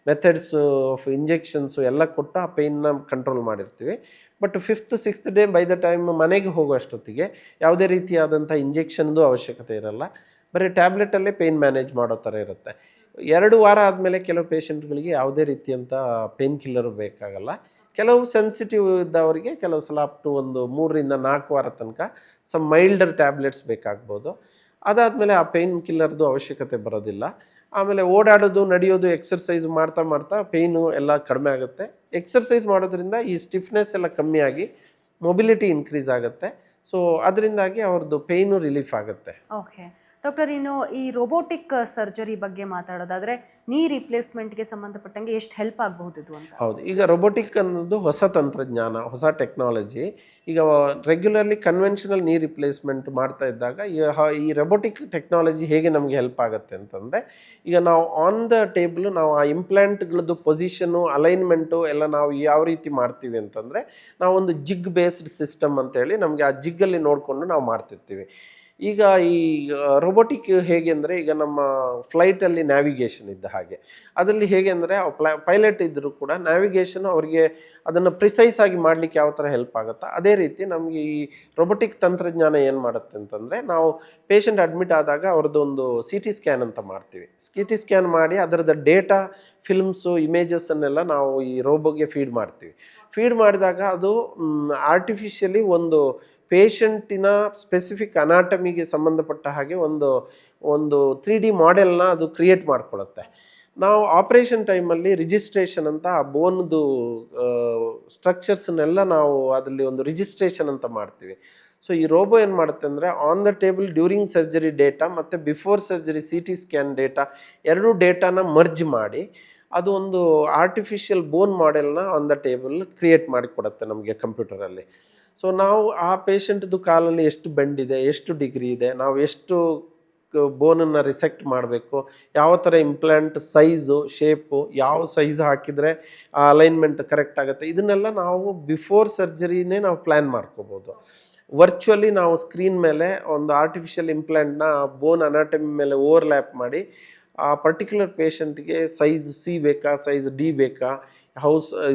Speaker 2: ಮೆಥಡ್ಸು ಆಫ್ ಇಂಜೆಕ್ಷನ್ಸು ಎಲ್ಲ ಕೊಟ್ಟು ಆ ಪೇಯ್ನ ಕಂಟ್ರೋಲ್ ಮಾಡಿರ್ತೀವಿ. But 5th 6th day by the time ಮನೆಗೆ ಹೋಗುವಷ್ಟೊತ್ತಿಗೆ ಯಾವುದೇ ರೀತಿಯಾದಂಥ ಇಂಜೆಕ್ಷನ್ದು ಅವಶ್ಯಕತೆ ಇರಲ್ಲ, ಬರೀ ಟ್ಯಾಬ್ಲೆಟಲ್ಲೇ ಪೇಯ್ನ್ ಮ್ಯಾನೇಜ್ ಮಾಡೋ ಥರ ಇರುತ್ತೆ. 2 ವಾರ ಆದಮೇಲೆ ಕೆಲವು ಪೇಷಂಟ್ಗಳಿಗೆ ಯಾವುದೇ ರೀತಿಯಂಥ ಪೇನ್ ಕಿಲ್ಲರ್ ಬೇಕಾಗಲ್ಲ. ಕೆಲವು ಸೆನ್ಸಿಟಿವ್ ಇದ್ದವರಿಗೆ ಕೆಲವು ಸಲ ಅಪ್ ಟು ಒಂದು 3 ರಿಂದ 4 ವಾರ ತನಕ ಸಮ್ ಮೈಲ್ಡರ್ ಟ್ಯಾಬ್ಲೆಟ್ಸ್ ಬೇಕಾಗ್ಬೋದು. ಅದಾದಮೇಲೆ ಆ ಪೇಯ್ನ್ ಕಿಲ್ಲರ್ದು ಅವಶ್ಯಕತೆ ಬರೋದಿಲ್ಲ. ಆಮೇಲೆ ಓಡಾಡೋದು, ನಡೆಯೋದು, ಎಕ್ಸರ್ಸೈಸ್ ಮಾಡ್ತಾ ಮಾಡ್ತಾ ಪೇಯ್ನು ಎಲ್ಲ ಕಡಿಮೆ ಆಗುತ್ತೆ. ಎಕ್ಸರ್ಸೈಸ್ ಮಾಡೋದ್ರಿಂದ ಈ ಸ್ಟಿಫ್ನೆಸ್ ಎಲ್ಲ ಕಮ್ಮಿಯಾಗಿ ಮೊಬಿಲಿಟಿ ಇನ್ಕ್ರೀಸ್ ಆಗುತ್ತೆ. ಸೊ ಅದರಿಂದಾಗಿ ಅವ್ರದ್ದು ಪೇಯ್ನು ರಿಲೀಫ್ ಆಗುತ್ತೆ.
Speaker 1: ಓಕೆ ಡಾಕ್ಟರ್, ಇನ್ನು ಈ ರೋಬೋಟಿಕ್ ಸರ್ಜರಿ ಬಗ್ಗೆ ಮಾತಾಡೋದಾದ್ರೆ ನೀ ರಿಪ್ಲೇಸ್ಮೆಂಟ್ಗೆ ಸಂಬಂಧಪಟ್ಟಂಗೆ ಎಷ್ಟು ಹೆಲ್ಪ್ ಆಗಬಹುದು ಇದು ಅಂತ?
Speaker 2: ಹೌದು. ಈಗ ರೋಬೋಟಿಕ್ ಅನ್ನೋದು ಹೊಸ ತಂತ್ರಜ್ಞಾನ, ಹೊಸ ಟೆಕ್ನಾಲಜಿ. ಈಗ ರೆಗ್ಯುಲರ್ಲಿ ಕನ್ವೆನ್ಷನಲ್ ನೀ ರಿಪ್ಲೇಸ್ಮೆಂಟ್ ಮಾಡ್ತಾ ಇದ್ದಾಗ ಈ ರೋಬೋಟಿಕ್ ಟೆಕ್ನಾಲಜಿ ಹೇಗೆ ನಮಗೆ ಹೆಲ್ಪ್ ಆಗುತ್ತೆ ಅಂತಂದರೆ, ಈಗ ನಾವು ಆನ್ ದ ಟೇಬಲ್ ನಾವು ಆ ಇಂಪ್ಲಾಂಟ್ಗಳದ್ದು ಪೊಸಿಷನ್ನು, ಅಲೈನ್ಮೆಂಟು ಎಲ್ಲ ನಾವು ಯಾವ ರೀತಿ ಮಾಡ್ತೀವಿ ಅಂತಂದರೆ, ನಾವೊಂದು ಜಿಗ್ ಬೇಸ್ಡ್ ಸಿಸ್ಟಮ್ ಅಂತೇಳಿ ನಮಗೆ ಆ ಜಿಗ್ಗಲ್ಲಿ ನೋಡಿಕೊಂಡು ನಾವು ಮಾಡ್ತಿರ್ತೀವಿ. ಈಗ ಈ ರೋಬೋಟಿಕ್ ಹೇಗೆ ಅಂದರೆ, ಈಗ ನಮ್ಮ ಫ್ಲೈಟಲ್ಲಿ ನ್ಯಾವಿಗೇಷನ್ ಇದ್ದ ಹಾಗೆ ಅದರಲ್ಲಿ ಹೇಗೆ ಅಂದರೆ ಪೈಲಟ್ ಇದ್ದರೂ ಕೂಡ ನ್ಯಾವಿಗೇಷನ್ ಅವರಿಗೆ ಅದನ್ನು ಪ್ರಿಸೈಸ್ ಆಗಿ ಮಾಡಲಿಕ್ಕೆ ಯಾವ ಥರ ಹೆಲ್ಪ್ ಆಗುತ್ತಾ, ಅದೇ ರೀತಿ ನಮಗೆ ಈ ರೋಬೋಟಿಕ್ ತಂತ್ರಜ್ಞಾನ ಏನು ಮಾಡುತ್ತೆ ಅಂತಂದರೆ, ನಾವು ಪೇಷಂಟ್ ಅಡ್ಮಿಟ್ ಆದಾಗ ಅವ್ರದ್ದು ಒಂದು CT ಸ್ಕ್ಯಾನ್ ಅಂತ ಮಾಡ್ತೀವಿ. CT ಸ್ಕ್ಯಾನ್ ಮಾಡಿ ಅದರದ್ದು ಡೇಟಾ, ಫಿಲ್ಮ್ಸು, ಇಮೇಜಸ್ಸನ್ನೆಲ್ಲ ನಾವು ಈ ರೋಬೋಗೆ ಫೀಡ್ ಮಾಡ್ತೀವಿ. ಫೀಡ್ ಮಾಡಿದಾಗ ಅದು ಆರ್ಟಿಫಿಷಿಯಲಿ ಒಂದು ಪೇಷಂಟಿನ ಸ್ಪೆಸಿಫಿಕ್ ಅನಾಟಮಿಗೆ ಸಂಬಂಧಪಟ್ಟ ಹಾಗೆ ಒಂದು 3D ಮಾಡೆಲ್ನ ಅದು ಕ್ರಿಯೇಟ್ ಮಾಡ್ಕೊಳ್ಳುತ್ತೆ. ನಾವು ಆಪ್ರೇಷನ್ ಟೈಮಲ್ಲಿ ರಿಜಿಸ್ಟ್ರೇಷನ್ ಅಂತ ಆ ಬೋನ್ದು ಸ್ಟ್ರಕ್ಚರ್ಸ್ನೆಲ್ಲ ನಾವು ಅದರಲ್ಲಿ ಒಂದು ರಿಜಿಸ್ಟ್ರೇಷನ್ ಅಂತ ಮಾಡ್ತೀವಿ. ಸೊ ಈ ರೋಬೋ ಏನು ಮಾಡುತ್ತೆ ಅಂದರೆ, on the table during surgery data ಮತ್ತು before surgery CT scan data ಎರಡೂ ಡೇಟಾನ ಮರ್ಜ್ ಮಾಡಿ ಅದು ಒಂದು ಆರ್ಟಿಫಿಷಿಯಲ್ ಬೋನ್ ಮಾಡೆಲ್ನ ಆನ್ ದ ಟೇಬಲ್ ಕ್ರಿಯೇಟ್ ಮಾಡಿಕೊಡುತ್ತೆ ನಮಗೆ ಕಂಪ್ಯೂಟರಲ್ಲಿ. ಸೊ ನಾವು ಆ ಪೇಷಂಟ್ದು ಕಾಲಲ್ಲಿ ಎಷ್ಟು ಬೆಂಡಿದೆ, ಎಷ್ಟು ಡಿಗ್ರಿ ಇದೆ, ನಾವು ಎಷ್ಟು ಬೋನನ್ನು ರಿಸೆಕ್ಟ್ ಮಾಡಬೇಕು, ಯಾವ ಥರ ಇಂಪ್ಲಾಂಟ್ ಸೈಜು, ಶೇಪು, ಯಾವ ಸೈಜ್ ಹಾಕಿದರೆ ಆ ಅಲೈನ್ಮೆಂಟ್ ಕರೆಕ್ಟ್ ಆಗುತ್ತೆ, ಇದನ್ನೆಲ್ಲ ನಾವು ಬಿಫೋರ್ ಸರ್ಜರಿನೇ ನಾವು ಪ್ಲ್ಯಾನ್ ಮಾಡ್ಕೋಬೋದು. ವರ್ಚುವಲಿ ನಾವು ಸ್ಕ್ರೀನ್ ಮೇಲೆ ಒಂದು ಆರ್ಟಿಫಿಷಿಯಲ್ ಇಂಪ್ಲಾಂಟ್ನ ಬೋನ್ ಅನಾಟಮಿ ಮೇಲೆ ಓವರ್ಲ್ಯಾಪ್ ಮಾಡಿ ಆ ಪರ್ಟಿಕ್ಯುಲರ್ ಪೇಷಂಟ್ಗೆ ಸೈಜ್ C ಬೇಕಾ, ಸೈಜ್ D ಬೇಕಾ,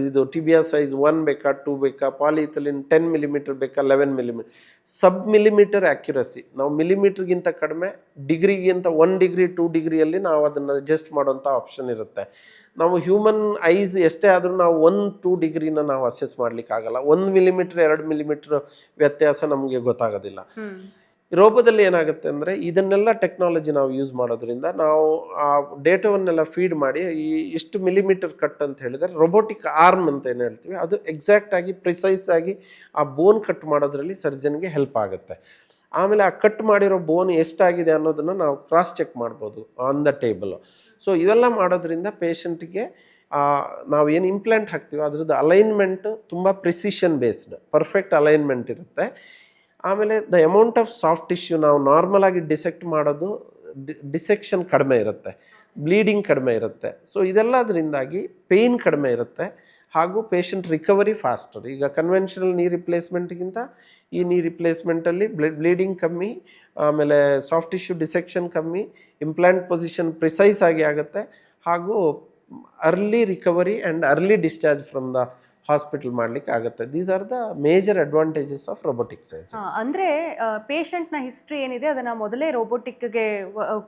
Speaker 2: ಇದು ಟಿಬಿಯಾ ಸೈಜ್ 1 ಬೇಕಾ, 2 ಬೇಕಾ, ಪಾಲಿಥಿಲಿನ್ 10 ಮಿಲಿಮೀಟರ್ ಬೇಕಾ, 11 ಮಿಲಿಮೀಟರ್, ಸಬ್ ಮಿಲಿಮೀಟರ್ ಆ್ಯಕ್ಯುರಸಿ. ನಾವು ಮಿಲಿಮೀಟ್ರಿಗಿಂತ ಕಡಿಮೆ, ಡಿಗ್ರಿಗಿಂತ 1 ಡಿಗ್ರಿ 2 ಡಿಗ್ರಿಯಲ್ಲಿ ನಾವು ಅದನ್ನು ಅಡ್ಜಸ್ಟ್ ಮಾಡೋಂಥ ಆಪ್ಷನ್ ಇರುತ್ತೆ. ನಾವು ಹ್ಯೂಮನ್ ಐಸ್ ಎಷ್ಟೇ ಆದರೂ ನಾವು 1-2 ಡಿಗ್ರಿನ ನಾವು ಅಸೆಸ್ ಮಾಡಲಿಕ್ಕಾಗಲ್ಲ. 1 ಮಿಲಿಮೀಟ್ರ್ 2 ಮಿಲಿಮೀಟ್ರ್ ವ್ಯತ್ಯಾಸ ನಮಗೆ ಗೊತ್ತಾಗೋದಿಲ್ಲ. ರೋಬೋದಲ್ಲಿ ಏನಾಗುತ್ತೆ ಅಂದರೆ, ಇದನ್ನೆಲ್ಲ ಟೆಕ್ನಾಲಜಿ ನಾವು ಯೂಸ್ ಮಾಡೋದ್ರಿಂದ ನಾವು ಆ ಡೇಟಾವನ್ನೆಲ್ಲ ಫೀಡ್ ಮಾಡಿ ಇಷ್ಟು ಮಿಲಿಮೀಟರ್ ಕಟ್ ಅಂತ ಹೇಳಿದರೆ ರೋಬೋಟಿಕ್ ಆರ್ಮ್ ಅಂತ ಏನು ಹೇಳ್ತೀವಿ, ಅದು ಎಕ್ಸಾಕ್ಟಾಗಿ ಪ್ರಿಸೈಸ್ ಆಗಿ ಆ ಬೋನ್ ಕಟ್ ಮಾಡೋದ್ರಲ್ಲಿ ಸರ್ಜನ್ಗೆ ಹೆಲ್ಪ್ ಆಗುತ್ತೆ. ಆಮೇಲೆ ಆ ಕಟ್ ಮಾಡಿರೋ ಬೋನ್ ಎಷ್ಟಾಗಿದೆ ಅನ್ನೋದನ್ನು ನಾವು ಕ್ರಾಸ್ ಚೆಕ್ ಮಾಡ್ಬೋದು ಆನ್ ದ ಟೇಬಲು. ಸೊ ಇವೆಲ್ಲ ಮಾಡೋದ್ರಿಂದ ಪೇಷಂಟ್ಗೆ ನಾವು ಏನು ಇಂಪ್ಲಾಂಟ್ ಹಾಕ್ತೀವಿ ಅದರದ್ದು ಅಲೈನ್ಮೆಂಟ್ ತುಂಬ ಪ್ರಿಸಿಷನ್ ಬೇಸ್ಡ್, ಪರ್ಫೆಕ್ಟ್ ಅಲೈನ್ಮೆಂಟ್ ಇರುತ್ತೆ. ಆಮೇಲೆ the amount of soft tissue ನಾವು ನಾರ್ಮಲ್ ಆಗಿ ಡಿಸೆಕ್ಟ್ ಮಾಡೋದು, ಡಿಸೆಕ್ಷನ್ ಕಡಿಮೆ ಇರುತ್ತೆ, ಬ್ಲೀಡಿಂಗ್ ಕಡಿಮೆ ಇರುತ್ತೆ. ಸೊ ಇದೆಲ್ಲದರಿಂದಾಗಿ ಪೇಯ್ನ್ ಕಡಿಮೆ ಇರುತ್ತೆ ಹಾಗೂ ಪೇಷಂಟ್ ರಿಕವರಿ ಫಾಸ್ಟರ್. ಈಗ ಕನ್ವೆನ್ಷನಲ್ ನೀ ರಿಪ್ಲೇಸ್ಮೆಂಟ್ಗಿಂತ ಈ ನೀ ರಿಪ್ಲೇಸ್ಮೆಂಟಲ್ಲಿ ಬ್ಲೀಡಿಂಗ್ ಕಮ್ಮಿ, ಆಮೇಲೆ ಸಾಫ್ಟ್ ಟಿಶ್ಯೂ ಡಿಸೆಕ್ಷನ್ ಕಮ್ಮಿ, ಇಂಪ್ಲಾಂಟ್ ಪೊಸಿಷನ್ ಪ್ರಿಸೈಸ್ ಆಗಿ ಆಗುತ್ತೆ ಹಾಗೂ early recovery and early discharge from the hospital ಮಾಡ್ಲಿಕ್ಕೆ ಆಗುತ್ತೆ. These are the major advantages of robotic surgery.
Speaker 1: ಅಂದರೆ ಪೇಷಂಟ್ನ ಹಿಸ್ಟ್ರಿ ಏನಿದೆ ಅದನ್ನು ಮೊದಲೇ ರೋಬೋಟಿಕ್ಗೆ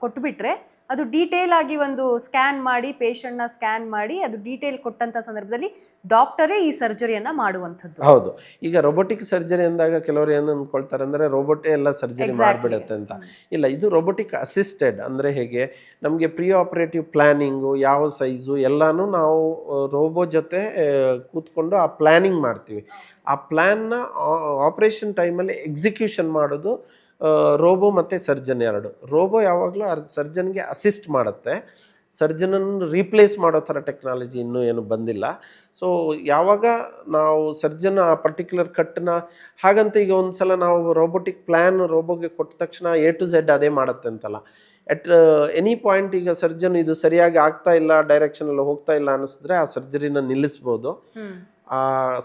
Speaker 1: ಕೊಟ್ಟುಬಿಟ್ರೆ ಅದು ಡೀಟೇಲ್ ಆಗಿ ಒಂದು ಸ್ಕ್ಯಾನ್ ಮಾಡಿ ಪೇಷಂಟ್ನ ಸ್ಕ್ಯಾನ್ ಮಾಡಿ ಅದು ಡೀಟೇಲ್ ಕೊಟ್ಟಂತ ಸಂದರ್ಭದಲ್ಲಿ ಡಾಕ್ಟರೇ ಈ ಸರ್ಜರಿಯನ್ನ ಮಾಡುವಂಥದ್ದು.
Speaker 2: ಹೌದು. ಈಗ ರೋಬೋಟಿಕ್ ಸರ್ಜರಿ ಅಂದಾಗ ಕೆಲವರು ಏನು ಅಂದ್ಕೊಳ್ತಾರೆ ಅಂದರೆ ರೋಬೋಟೇ ಎಲ್ಲ ಸರ್ಜರಿ ಮಾಡಿಬಿಡುತ್ತೆ ಅಂತ. ಇಲ್ಲ, ಇದು ರೋಬೋಟಿಕ್ ಅಸಿಸ್ಟೆಡ್. ಅಂದರೆ ಹೇಗೆ ನಮಗೆ ಪ್ರೀ ಆಪರೇಟಿವ್ ಪ್ಲ್ಯಾನಿಂಗು, ಯಾವ ಸೈಜು ಎಲ್ಲನೂ ನಾವು ರೋಬೋ ಜೊತೆ ಕೂತ್ಕೊಂಡು ಆ ಪ್ಲ್ಯಾನಿಂಗ್ ಮಾಡ್ತೀವಿ. ಆ ಪ್ಲ್ಯಾನ್ನ ಆಪ್ರೇಷನ್ ಟೈಮಲ್ಲಿ ಎಕ್ಸಿಕ್ಯೂಷನ್ ಮಾಡೋದು ರೋಬೋ ಮತ್ತು ಸರ್ಜನ್ ಎರಡು. ರೋಬೋ ಯಾವಾಗಲೂ ಸರ್ಜನ್ಗೆ ಅಸಿಸ್ಟ್ ಮಾಡುತ್ತೆ, ಸರ್ಜನನ್ನು ರೀಪ್ಲೇಸ್ ಮಾಡೋ ಥರ ಟೆಕ್ನಾಲಜಿ ಇನ್ನೂ ಏನು ಬಂದಿಲ್ಲ. ಸೊ ಯಾವಾಗ ನಾವು ಸರ್ಜನ್ ಆ ಪರ್ಟಿಕ್ಯುಲರ್ ಕಟ್ಟನ್ನ ಹಾಗಂತ ಈಗ ಒಂದು ಸಲ ನಾವು ರೋಬೋಟಿಕ್ ಪ್ಲ್ಯಾನ್ ರೋಬೋಗೆ ಕೊಟ್ಟ ತಕ್ಷಣ A to Z ಅದೇ ಮಾಡುತ್ತೆ ಅಂತಲ್ಲ. ಎಟ್ ಎನಿ ಪಾಯಿಂಟ್ ಈಗ ಸರ್ಜನ್ ಇದು ಸರಿಯಾಗಿ ಆಗ್ತಾ ಇಲ್ಲ, ಡೈರೆಕ್ಷನಲ್ಲಿ ಹೋಗ್ತಾ ಇಲ್ಲ ಅನ್ನಿಸಿದ್ರೆ ಆ ಸರ್ಜರಿನ ನಿಲ್ಲಿಸ್ಬೋದು, ಆ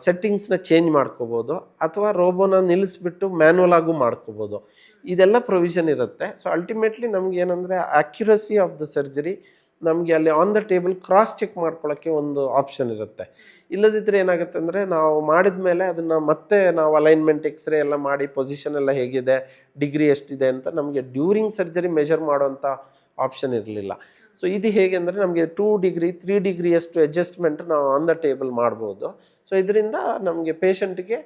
Speaker 2: ಸೆಟ್ಟಿಂಗ್ಸ್ನ ಚೇಂಜ್ ಮಾಡ್ಕೋಬೋದು, ಅಥವಾ ರೋಬೋನ ನಿಲ್ಲಿಸ್ಬಿಟ್ಟು ಮ್ಯಾನ್ಯಲ್ ಆಗೂ ಮಾಡ್ಕೋಬೋದು. ಇದೆಲ್ಲ ಪ್ರೊವಿಷನ್ ಇರುತ್ತೆ. ಸೊ ಅಲ್ಟಿಮೇಟ್ಲಿ ನಮ್ಗೆ ಏನಂದರೆ ಅಕ್ಯುರಸಿ ಆಫ್ ದ ಸರ್ಜರಿ ನಮಗೆ ಅಲ್ಲಿ on the table cross check ಮಾಡ್ಕೊಳ್ಳೋಕ್ಕೆ ಒಂದು ಆಪ್ಷನ್ ಇರುತ್ತೆ. ಇಲ್ಲದಿದ್ದರೆ ಏನಾಗುತ್ತೆ ಅಂದರೆ ನಾವು ಮಾಡಿದ ಮೇಲೆ ಅದನ್ನು ಮತ್ತೆ ನಾವು ಅಲೈನ್ಮೆಂಟ್ ಎಕ್ಸ್ರೇ ಎಲ್ಲ ಮಾಡಿ ಪೊಸಿಷನ್ ಎಲ್ಲ ಹೇಗಿದೆ, ಡಿಗ್ರಿ ಎಷ್ಟಿದೆ ಅಂತ ನಮಗೆ ಡ್ಯೂರಿಂಗ್ ಸರ್ಜರಿ ಮೆಷರ್ ಮಾಡೋವಂಥ ಆಪ್ಷನ್ ಇರಲಿಲ್ಲ. ಸೊ ಇದು ಹೇಗೆ ಅಂದರೆ ನಮಗೆ 2 ಡಿಗ್ರಿ 3 ಡಿಗ್ರಿಯಷ್ಟು ಅಡ್ಜಸ್ಟ್ಮೆಂಟ್ ನಾವು ಆನ್ ದ ಟೇಬಲ್ ಮಾಡ್ಬೋದು. ಸೊ ಇದರಿಂದ ನಮಗೆ ಪೇಷಂಟ್ಗೆ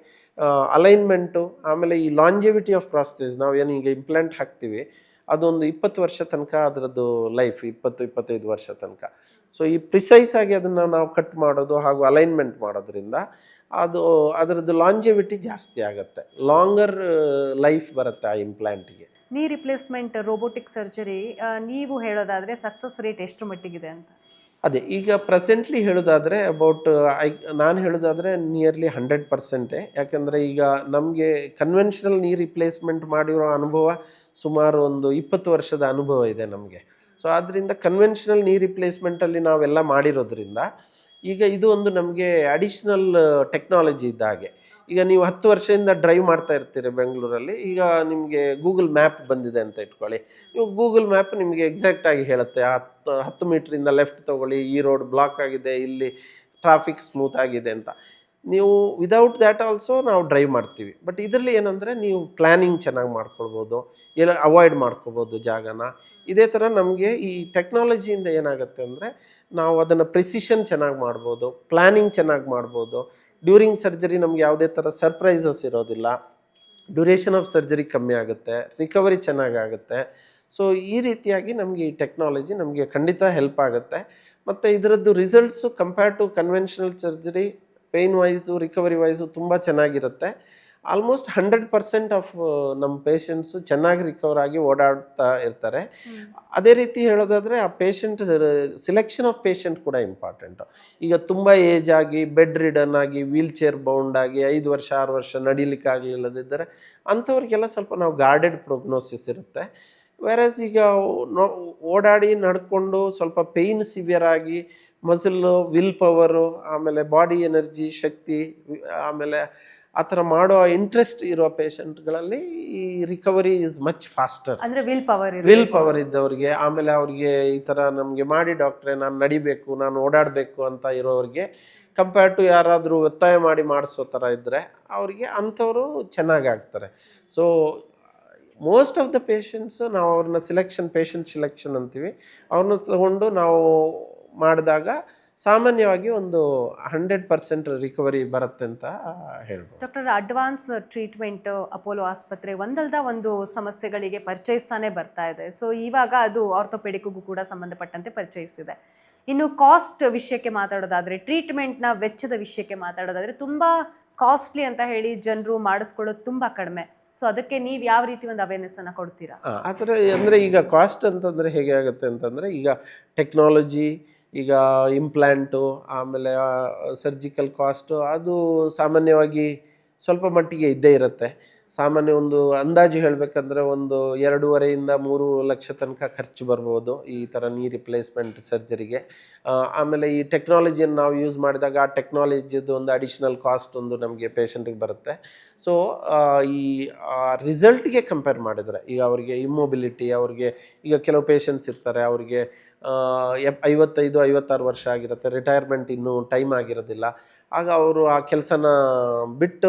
Speaker 2: ಅಲೈನ್ಮೆಂಟು, ಆಮೇಲೆ ಈ ಲಾಂಜೆವಿಟಿ ಆಫ್ ಪ್ರಾಸ್ಥೆಸ್, ನಾವು ಏನು ಈಗ ಇಂಪ್ಲಾಂಟ್ ಹಾಕ್ತೀವಿ ಅದೊಂದು 20 ವರ್ಷ ತನಕ ಅದರದ್ದು ಲೈಫ್, 20-25 ವರ್ಷ ತನಕ. ಸೊ ಈ ಪ್ರಿಸೈಸ್ ಆಗಿ ಅದನ್ನು ನಾವು ಕಟ್ ಮಾಡೋದು ಹಾಗೂ ಅಲೈನ್ಮೆಂಟ್ ಮಾಡೋದ್ರಿಂದ ಅದರದ್ದು ಲಾಂಜೆವಿಟಿ ಜಾಸ್ತಿ ಆಗುತ್ತೆ, ಲಾಂಗರ್ ಲೈಫ್ ಬರುತ್ತೆ ಆ ಇಂಪ್ಲಾಂಟಿಗೆ.
Speaker 1: ನೀ ರಿಪ್ಲೇಸ್ಮೆಂಟ್ ರೋಬೋಟಿಕ್ ಸರ್ಜರಿ ನೀವು ಹೇಳೋದಾದರೆ ಸಕ್ಸಸ್ ರೇಟ್ ಎಷ್ಟು ಮಟ್ಟಿಗಿದೆ ಅಂತ?
Speaker 2: ಅದೇ ಈಗ ಪ್ರೆಸೆಂಟ್ಲಿ ಹೇಳೋದಾದರೆ ನಾನು ಹೇಳೋದಾದರೆ ನಿಯರ್ಲಿ 100%. ಯಾಕೆಂದರೆ ಈಗ ನಮಗೆ ಕನ್ವೆನ್ಷನಲ್ ನೀ ರಿಪ್ಲೇಸ್ಮೆಂಟ್ ಮಾಡಿರೋ ಅನುಭವ ಸುಮಾರು ಒಂದು 20 ವರ್ಷದ ಅನುಭವ ಇದೆ ನಮಗೆ. ಸೊ ಆದ್ದರಿಂದ ಕನ್ವೆನ್ಷನಲ್ ನೀ ರಿಪ್ಲೇಸ್ಮೆಂಟಲ್ಲಿ ನಾವೆಲ್ಲ ಮಾಡಿರೋದ್ರಿಂದ ಈಗ ಇದು ಒಂದು ನಮಗೆ ಅಡಿಷ್ನಲ್ ಟೆಕ್ನಾಲಜಿ ಇದ್ದ ಹಾಗೆ. ಈಗ ನೀವು 10 ವರ್ಷದಿಂದ ಡ್ರೈವ್ ಮಾಡ್ತಾ ಇರ್ತೀರಿ ಬೆಂಗಳೂರಲ್ಲಿ, ಈಗ ನಿಮಗೆ ಗೂಗಲ್ ಮ್ಯಾಪ್ ಬಂದಿದೆ ಅಂತ ಇಟ್ಕೊಳ್ಳಿ. ನೀವು ಗೂಗಲ್ ಮ್ಯಾಪ್ ನಿಮಗೆ ಎಕ್ಸಾಕ್ಟಾಗಿ ಹೇಳುತ್ತೆ 10 ಮೀಟ್ರಿಂದ ಲೆಫ್ಟ್ ತೊಗೊಳ್ಳಿ, ಈ ರೋಡ್ ಬ್ಲಾಕ್ ಆಗಿದೆ, ಇಲ್ಲಿ ಟ್ರಾಫಿಕ್ ಸ್ಮೂತ್ ಆಗಿದೆ ಅಂತ. ನೀವು ವಿದೌಟ್ ದ್ಯಾಟ್ ಆಲ್ಸೋ ನಾವು ಡ್ರೈವ್ ಮಾಡ್ತೀವಿ. ಬಟ್ ಇದರಲ್ಲಿ ಏನಂದರೆ ನೀವು ಪ್ಲ್ಯಾನಿಂಗ್ ಚೆನ್ನಾಗಿ ಮಾಡ್ಕೊಳ್ಬೋದು, ಎಲ್ಲ ಅವಾಯ್ಡ್ ಮಾಡ್ಕೋಬೋದು ಜಾಗನ. ಇದೇ ಥರ ನಮಗೆ ಈ ಟೆಕ್ನಾಲಜಿಯಿಂದ ಏನಾಗುತ್ತೆ ಅಂದರೆ ನಾವು ಅದನ್ನು ಪ್ರಿಸಿಷನ್ ಚೆನ್ನಾಗಿ ಮಾಡ್ಬೋದು, ಪ್ಲ್ಯಾನಿಂಗ್ ಚೆನ್ನಾಗಿ ಮಾಡ್ಬೋದು. ಡ್ಯೂರಿಂಗ್ ಸರ್ಜರಿ ನಮ್ಗೆ ಯಾವುದೇ ಥರ ಸರ್ಪ್ರೈಸಸ್ ಇರೋದಿಲ್ಲ, ಡ್ಯೂರೇಷನ್ ಆಫ್ ಸರ್ಜರಿ ಕಮ್ಮಿ ಆಗುತ್ತೆ, ರಿಕವರಿ ಚೆನ್ನಾಗಾಗುತ್ತೆ. ಸೊ ಈ ರೀತಿಯಾಗಿ ನಮಗೆ ಈ ಟೆಕ್ನಾಲಜಿ ನಮಗೆ ಖಂಡಿತ ಹೆಲ್ಪ್ ಆಗುತ್ತೆ. ಮತ್ತು ಇದರದ್ದು results compare to conventional surgery pain wise, recovery wise ತುಂಬ ಚೆನ್ನಾಗಿರುತ್ತೆ. ಆಲ್ಮೋಸ್ಟ್ 100% ಆಫ್ ನಮ್ಮ ಪೇಷಂಟ್ಸು ಚೆನ್ನಾಗಿ ರಿಕವರ್ ಆಗಿ ಓಡಾಡ್ತಾ ಇರ್ತಾರೆ. ಅದೇ ರೀತಿ ಹೇಳೋದಾದರೆ ಆ ಪೇಷಂಟ್ ಸಿಲೆಕ್ಷನ್ ಆಫ್ ಪೇಷಂಟ್ ಕೂಡ ಇಂಪಾರ್ಟೆಂಟು. ಈಗ ತುಂಬ ಏಜ್ ಆಗಿ ಬೆಡ್ ರಿಡನ್ ಆಗಿ ವೀಲ್ ಚೇರ್ ಬೌಂಡ್ ಆಗಿ 5 ವರ್ಷ 6 ವರ್ಷ ನಡೀಲಿಕ್ಕಾಗಲಿಲ್ಲದಿದ್ದರೆ ಅಂಥವ್ರಿಗೆಲ್ಲ ಸ್ವಲ್ಪ ನಾವು ಗಾರ್ಡೆಡ್ ಪ್ರೋಗ್ನೋಸಿಸ್ ಇರುತ್ತೆ. ವೆರಸ್ ಈಗ ಓಡಾಡಿ ನಡ್ಕೊಂಡು ಸ್ವಲ್ಪ ಪೇಯ್ನ್ ಸಿವಿಯರ್ ಆಗಿ ಮಸಲ್ಲು, ವಿಲ್ ಪವರು, ಆಮೇಲೆ ಬಾಡಿ ಎನರ್ಜಿ, ಶಕ್ತಿ, ಆಮೇಲೆ ಆ ಥರ ಮಾಡೋ ಇಂಟ್ರೆಸ್ಟ್ ಇರೋ ಪೇಷಂಟ್ಗಳಲ್ಲಿ ಈ ರಿಕವರಿ ಈಸ್ ಮಚ್ ಫಾಸ್ಟರ್.
Speaker 1: ಅಂದರೆ ವಿಲ್
Speaker 2: ಪವರ್ ಇದ್ದವ್ರಿಗೆ, ಆಮೇಲೆ ಅವ್ರಿಗೆ ಈ ಥರ ನಮಗೆ ಮಾಡಿ ಡಾಕ್ಟ್ರೆ ನಾನು ನಡಿಬೇಕು, ನಾನು ಓಡಾಡಬೇಕು ಅಂತ ಇರೋರಿಗೆ ಕಂಪೇರ್ ಟು ಯಾರಾದರೂ ಒತ್ತಾಯ ಮಾಡಿ ಮಾಡಿಸೋ ಥರ ಇದ್ದರೆ ಅವರಿಗೆ ಅಂಥವರು ಚೆನ್ನಾಗಾಗ್ತಾರೆ. So most of the patients ನಾವು ಅವ್ರನ್ನ ಪೇಷಂಟ್ ಸಿಲೆಕ್ಷನ್ ಅಂತೀವಿ, ಅವ್ರನ್ನ ತಗೊಂಡು ನಾವು ಮಾಡಿದಾಗ ಸಾಮಾನ್ಯವಾಗಿ ಒಂದು 100% ರಿಕವರಿ ಬರುತ್ತೆ ಅಂತ ಹೇಳ್ಬೋದು.
Speaker 1: ಡಾಕ್ಟರ್, ಅಡ್ವಾನ್ಸ್ ಟ್ರೀಟ್ಮೆಂಟ್ ಅಪೋಲೋ ಆಸ್ಪತ್ರೆ ಒಂದಲ್ದ ಒಂದು ಸಮಸ್ಯೆಗಳಿಗೆ ಪರಿಚಯಿಸ್ತಾನೆ ಬರ್ತಾ ಇದೆ. ಸೊ ಇವಾಗ ಅದು ಆರ್ಥೋಪೆಡಿಕ್ಗೂ ಕೂಡ ಸಂಬಂಧಪಟ್ಟಂತೆ ಪರಿಚಯಿಸಿದೆ. ಇನ್ನು ಕಾಸ್ಟ್ ವಿಷಯಕ್ಕೆ ಮಾತಾಡೋದಾದರೆ, ಟ್ರೀಟ್ಮೆಂಟ್ನ ವೆಚ್ಚದ ವಿಷಯಕ್ಕೆ ಮಾತಾಡೋದಾದರೆ ತುಂಬ ಕಾಸ್ಟ್ಲಿ ಅಂತ ಹೇಳಿ ಜನರು ಮಾಡಿಸ್ಕೊಳ್ಳೋದು ತುಂಬ ಕಡಿಮೆ. ಸೊ ಅದಕ್ಕೆ ನೀವು ಯಾವ ರೀತಿ ಒಂದು ಅವೇರ್ನೆಸ್ಸನ್ನು ಕೊಡ್ತೀರಾ?
Speaker 2: ಆ ಥರ ಅಂದರೆ ಈಗ ಕಾಸ್ಟ್ ಅಂತಂದರೆ ಹೇಗೆ ಆಗುತ್ತೆ ಅಂತಂದರೆ, ಈಗ ಟೆಕ್ನಾಲಜಿ, ಈಗ ಇಂಪ್ಲಾಂಟು, ಆಮೇಲೆ ಸರ್ಜಿಕಲ್ ಕಾಸ್ಟು ಅದು ಸಾಮಾನ್ಯವಾಗಿ ಸ್ವಲ್ಪ ಮಟ್ಟಿಗೆ ಇದ್ದೇ ಇರುತ್ತೆ. ಸಾಮಾನ್ಯ ಒಂದು ಅಂದಾಜು ಹೇಳಬೇಕಂದ್ರೆ ಒಂದು 2.5 3 ಲಕ್ಷ ತನಕ ಖರ್ಚು ಬರ್ಬೋದು ಈ ಥರ ನೀ ರಿಪ್ಲೇಸ್ಮೆಂಟ್ ಸರ್ಜರಿಗೆ. ಆಮೇಲೆ ಈ ಟೆಕ್ನಾಲಜಿಯನ್ನು ನಾವು ಯೂಸ್ ಮಾಡಿದಾಗ ಆ ಟೆಕ್ನಾಲಜಿದು ಒಂದು ಅಡಿಷ್ನಲ್ ಕಾಸ್ಟ್ ಒಂದು ನಮಗೆ ಪೇಷಂಟಿಗೆ ಬರುತ್ತೆ. ಸೊ ಈ ರಿಸಲ್ಟ್ಗೆ ಕಂಪೇರ್ ಮಾಡಿದರೆ ಈಗ ಅವರಿಗೆ ಇಮ್ಮೊಬಿಲಿಟಿ, ಅವ್ರಿಗೆ ಈಗ ಕೆಲವು ಪೇಷಂಟ್ಸ್ ಇರ್ತಾರೆ ಅವ್ರಿಗೆ 55-56 ವರ್ಷ ಆಗಿರುತ್ತೆ, ರಿಟೈರ್ಮೆಂಟ್ ಇನ್ನೂ ಟೈಮ್ ಆಗಿರೋದಿಲ್ಲ. ಆಗ ಅವರು ಆ ಕೆಲಸನ ಬಿಟ್ಟು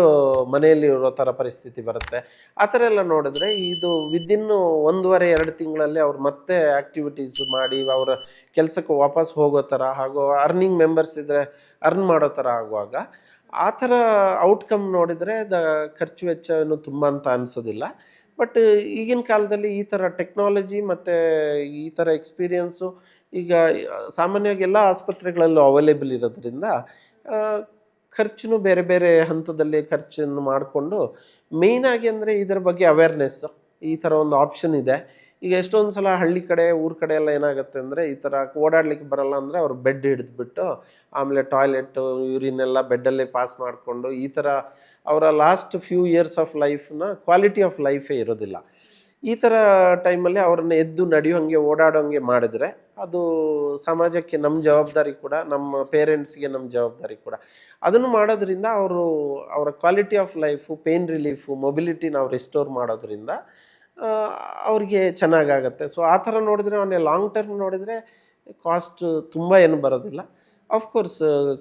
Speaker 2: ಮನೆಯಲ್ಲಿ ಇರೋ ಥರ ಪರಿಸ್ಥಿತಿ ಬರುತ್ತೆ. ಆ ಥರ ಎಲ್ಲ ನೋಡಿದ್ರೆ ಇದು ವಿದಿನ್ 1.5-2 ತಿಂಗಳಲ್ಲಿ ಅವ್ರು ಮತ್ತೆ ಆ್ಯಕ್ಟಿವಿಟೀಸ್ ಮಾಡಿ ಅವರ ಕೆಲಸಕ್ಕೆ ವಾಪಸ್ ಹೋಗೋ ಥರ ಹಾಗೂ ಅರ್ನಿಂಗ್ ಮೆಂಬರ್ಸ್ ಇದ್ದರೆ ಅರ್ನ್ ಮಾಡೋ ಥರ ಆಗುವಾಗ ಆ ಥರ ಔಟ್ಕಮ್ ನೋಡಿದರೆ ಖರ್ಚು ವೆಚ್ಚ ಏನು ತುಂಬ ಅಂತ ಅನಿಸೋದಿಲ್ಲ. ಬಟ್ ಈಗಿನ ಕಾಲದಲ್ಲಿ ಈ ಥರ ಟೆಕ್ನಾಲಜಿ ಮತ್ತು ಈ ಥರ ಎಕ್ಸ್ಪೀರಿಯನ್ಸು ಈಗ ಸಾಮಾನ್ಯವಾಗಿ ಎಲ್ಲ ಆಸ್ಪತ್ರೆಗಳಲ್ಲೂ ಅವೈಲೇಬಲ್ ಇರೋದ್ರಿಂದ ಖರ್ಚು ಬೇರೆ ಬೇರೆ ಹಂತದಲ್ಲಿ ಖರ್ಚನ್ನು ಮಾಡಿಕೊಂಡು ಮೇಯ್ನಾಗಿ ಅಂದರೆ ಇದರ ಬಗ್ಗೆ ಅವೇರ್ನೆಸ್ಸು ಈ ಥರ ಒಂದು ಆಪ್ಷನ್ ಇದೆ. ಈಗ ಎಷ್ಟೊಂದು ಸಲ ಹಳ್ಳಿ ಕಡೆ ಊರ ಕಡೆ ಎಲ್ಲ ಏನಾಗುತ್ತೆ ಅಂದರೆ ಈ ಥರ ಓಡಾಡ್ಲಿಕ್ಕೆ ಬರಲ್ಲ ಅಂದರೆ ಅವ್ರು ಬೆಡ್ ಹಿಡಿದ್ಬಿಟ್ಟು ಆಮೇಲೆ ಟಾಯ್ಲೆಟು ಯೂರಿನ್ ಎಲ್ಲ ಬೆಡ್ಡಲ್ಲೇ ಪಾಸ್ ಮಾಡಿಕೊಂಡು ಈ ಥರ ಅವರ ಲಾಸ್ಟ್ ಫ್ಯೂ ಇಯರ್ಸ್ ಆಫ್ ಲೈಫ್ನ ಕ್ವಾಲಿಟಿ ಆಫ್ ಲೈಫೇ ಇರೋದಿಲ್ಲ. ಈ ಥರ ಟೈಮಲ್ಲಿ ಅವ್ರನ್ನ ಎದ್ದು ನಡೆಯೋಂಗೆ ಓಡಾಡೋಂಗೆ ಮಾಡಿದ್ರೆ ಅದು ಸಮಾಜಕ್ಕೆ ನಮ್ಮ ಜವಾಬ್ದಾರಿ ಕೂಡ, ನಮ್ಮ ಪೇರೆಂಟ್ಸ್ಗೆ ನಮ್ಮ ಜವಾಬ್ದಾರಿ ಕೂಡ. ಅದನ್ನು ಮಾಡೋದ್ರಿಂದ ಅವರ quality of life, pain relief, mobility ನಾವು ರಿಸ್ಟೋರ್ ಮಾಡೋದ್ರಿಂದ ಅವ್ರಿಗೆ ಚೆನ್ನಾಗಾಗತ್ತೆ. ಸೊ ಆ ಥರ ನೋಡಿದ್ರೆ ಅವನೇ ಲಾಂಗ್ ಟರ್ಮ್ ನೋಡಿದರೆ ಕಾಸ್ಟ್ ತುಂಬ ಏನು ಬರೋದಿಲ್ಲ. ಆಫ್ಕೋರ್ಸ್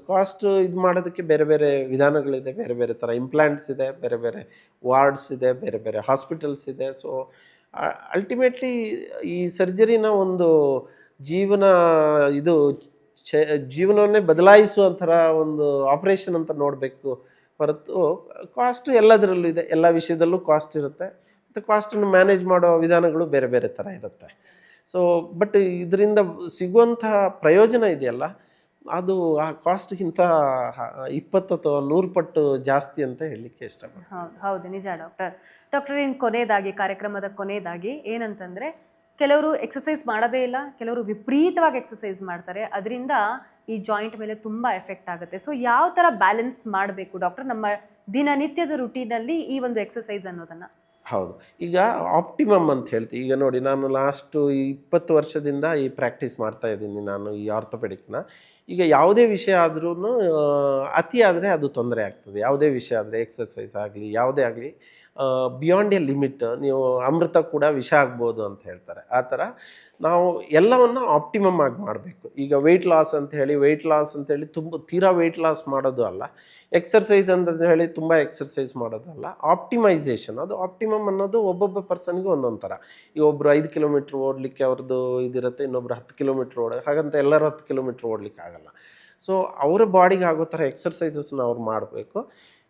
Speaker 2: ಕಾಸ್ಟ್ ಇದು ಮಾಡೋದಕ್ಕೆ ಬೇರೆ ಬೇರೆ ವಿಧಾನಗಳಿದೆ, ಬೇರೆ ಬೇರೆ ಥರ ಇಂಪ್ಲಾಂಟ್ಸ್ ಇದೆ, ಬೇರೆ ಬೇರೆ ವಾರ್ಡ್ಸ್ ಇದೆ, ಬೇರೆ ಬೇರೆ ಹಾಸ್ಪಿಟಲ್ಸ್ ಇದೆ. ಸೊ ಅಲ್ಟಿಮೇಟ್ಲಿ ಈ ಸರ್ಜರಿನ ಒಂದು ಜೀವನ ಇದು ಜೀವನವನ್ನೇ ಬದಲಾಯಿಸುವಂಥರ ಒಂದು ಆಪ್ರೇಷನ್ ಅಂತ ನೋಡಬೇಕು ಹೊರತು ಕಾಸ್ಟ್ ಎಲ್ಲದರಲ್ಲೂ ಇದೆ, ಎಲ್ಲ ವಿಷಯದಲ್ಲೂ ಕಾಸ್ಟ್ ಇರುತ್ತೆ. ಮತ್ತು ಕಾಸ್ಟನ್ನು ಮ್ಯಾನೇಜ್ ಮಾಡೋ ವಿಧಾನಗಳು ಬೇರೆ ಬೇರೆ ಥರ ಇರುತ್ತೆ. ಸೊ ಬಟ್ ಇದರಿಂದ ಸಿಗುವಂತಹ ಪ್ರಯೋಜನ ಇದೆಯಲ್ಲ, ಅದು ಆ ಕಾಸ್ಟ್ಗಿಂತ 20 ಅಥವಾ 100 ಪಟ್ಟು ಜಾಸ್ತಿ ಅಂತ ಹೇಳಲಿಕ್ಕೆ ಇಷ್ಟಪಡ್ತೀನಿ.
Speaker 1: ಹೌದು, ನಿಜ ಡಾಕ್ಟರ್ ಇನ್ನು ಕೊನೆಯದಾಗಿ, ಕಾರ್ಯಕ್ರಮದ ಕೊನೆಯದಾಗಿ ಏನಂತಂದರೆ, ಕೆಲವರು ಎಕ್ಸಸೈಸ್ ಮಾಡೋದೇ ಇಲ್ಲ, ಕೆಲವರು ವಿಪರೀತವಾಗಿ ಎಕ್ಸಸೈಸ್ ಮಾಡ್ತಾರೆ, ಅದರಿಂದ ಈ ಜಾಯಿಂಟ್ ಮೇಲೆ ತುಂಬ ಎಫೆಕ್ಟ್ ಆಗುತ್ತೆ. ಸೊ ಯಾವ ಥರ ಬ್ಯಾಲೆನ್ಸ್ ಮಾಡಬೇಕು ಡಾಕ್ಟರ್ ನಮ್ಮ ದಿನನಿತ್ಯದ ರುಟೀನಲ್ಲಿ ಈ ಒಂದು ಎಕ್ಸಸೈಸ್ ಅನ್ನೋದನ್ನು?
Speaker 2: ಹೌದು, ಈಗ ಆಪ್ಟಿಮಮ್ ಅಂತ ಹೇಳ್ತೀವಿ. ಈಗ ನೋಡಿ, ನಾನು ಲಾಸ್ಟು 20 ವರ್ಷದಿಂದ ಈ ಪ್ರಾಕ್ಟೀಸ್ ಮಾಡ್ತಾ ಇದ್ದೀನಿ ನಾನು ಈ ಆರ್ಥೋಪೆಡಿಕ್ನ. ಈಗ ಯಾವುದೇ ವಿಷಯ ಆದ್ರೂ ಅತಿ ಆದರೆ ಅದು ತೊಂದರೆ ಆಗ್ತದೆ. ಯಾವುದೇ ವಿಷಯ ಆದರೆ ಎಕ್ಸಸೈಸ್ ಆಗಲಿ ಯಾವುದೇ ಆಗಲಿ ಬಿಯಾಂಡ್ ಎ ಲಿಮಿಟ್, ನೀವು ಅಮೃತ ಕೂಡ ವಿಷ ಆಗ್ಬೋದು ಅಂತ ಹೇಳ್ತಾರೆ. ಆ ಥರ ನಾವು ಎಲ್ಲವನ್ನು ಆಪ್ಟಿಮಮ್ ಆಗಿ ಮಾಡಬೇಕು. ಈಗ ವೆಯ್ಟ್ ಲಾಸ್ ಅಂತೇಳಿ ತೀರಾ ವೆಯ್ಟ್ ಲಾಸ್ ಮಾಡೋದು ಅಲ್ಲ, ಎಕ್ಸರ್ಸೈಸ್ ಅಂತ ಹೇಳಿ ತುಂಬ ಎಕ್ಸರ್ಸೈಸ್ ಮಾಡೋದು ಅಲ್ಲ, ಆಪ್ಟಿಮೈಸೇಷನ್. ಅದು ಆಪ್ಟಿಮಮ್ ಅನ್ನೋದು ಒಬ್ಬೊಬ್ಬ ಪರ್ಸನ್ಗೆ ಒಂದೊಂದು ಥರ. ಈಗ ಒಬ್ಬರು 5 ಕಿಲೋಮೀಟ್ರ್ ಓಡಲಿಕ್ಕೆ ಅವ್ರದ್ದು ಇದಿರುತ್ತೆ, ಇನ್ನೊಬ್ರು 10 ಕಿಲೋಮೀಟ್ರ್ ಹಾಗಂತ ಎಲ್ಲರೂ 10 ಕಿಲೋಮೀಟ್ರ್ ಓಡಲಿಕ್ಕೆ ಆಗಲ್ಲ. ಸೊ ಅವರ ಬಾಡಿಗೆ ಆಗೋ ಥರ ಎಕ್ಸರ್ಸೈಸಸ್ನ ಅವ್ರು ಮಾಡಬೇಕು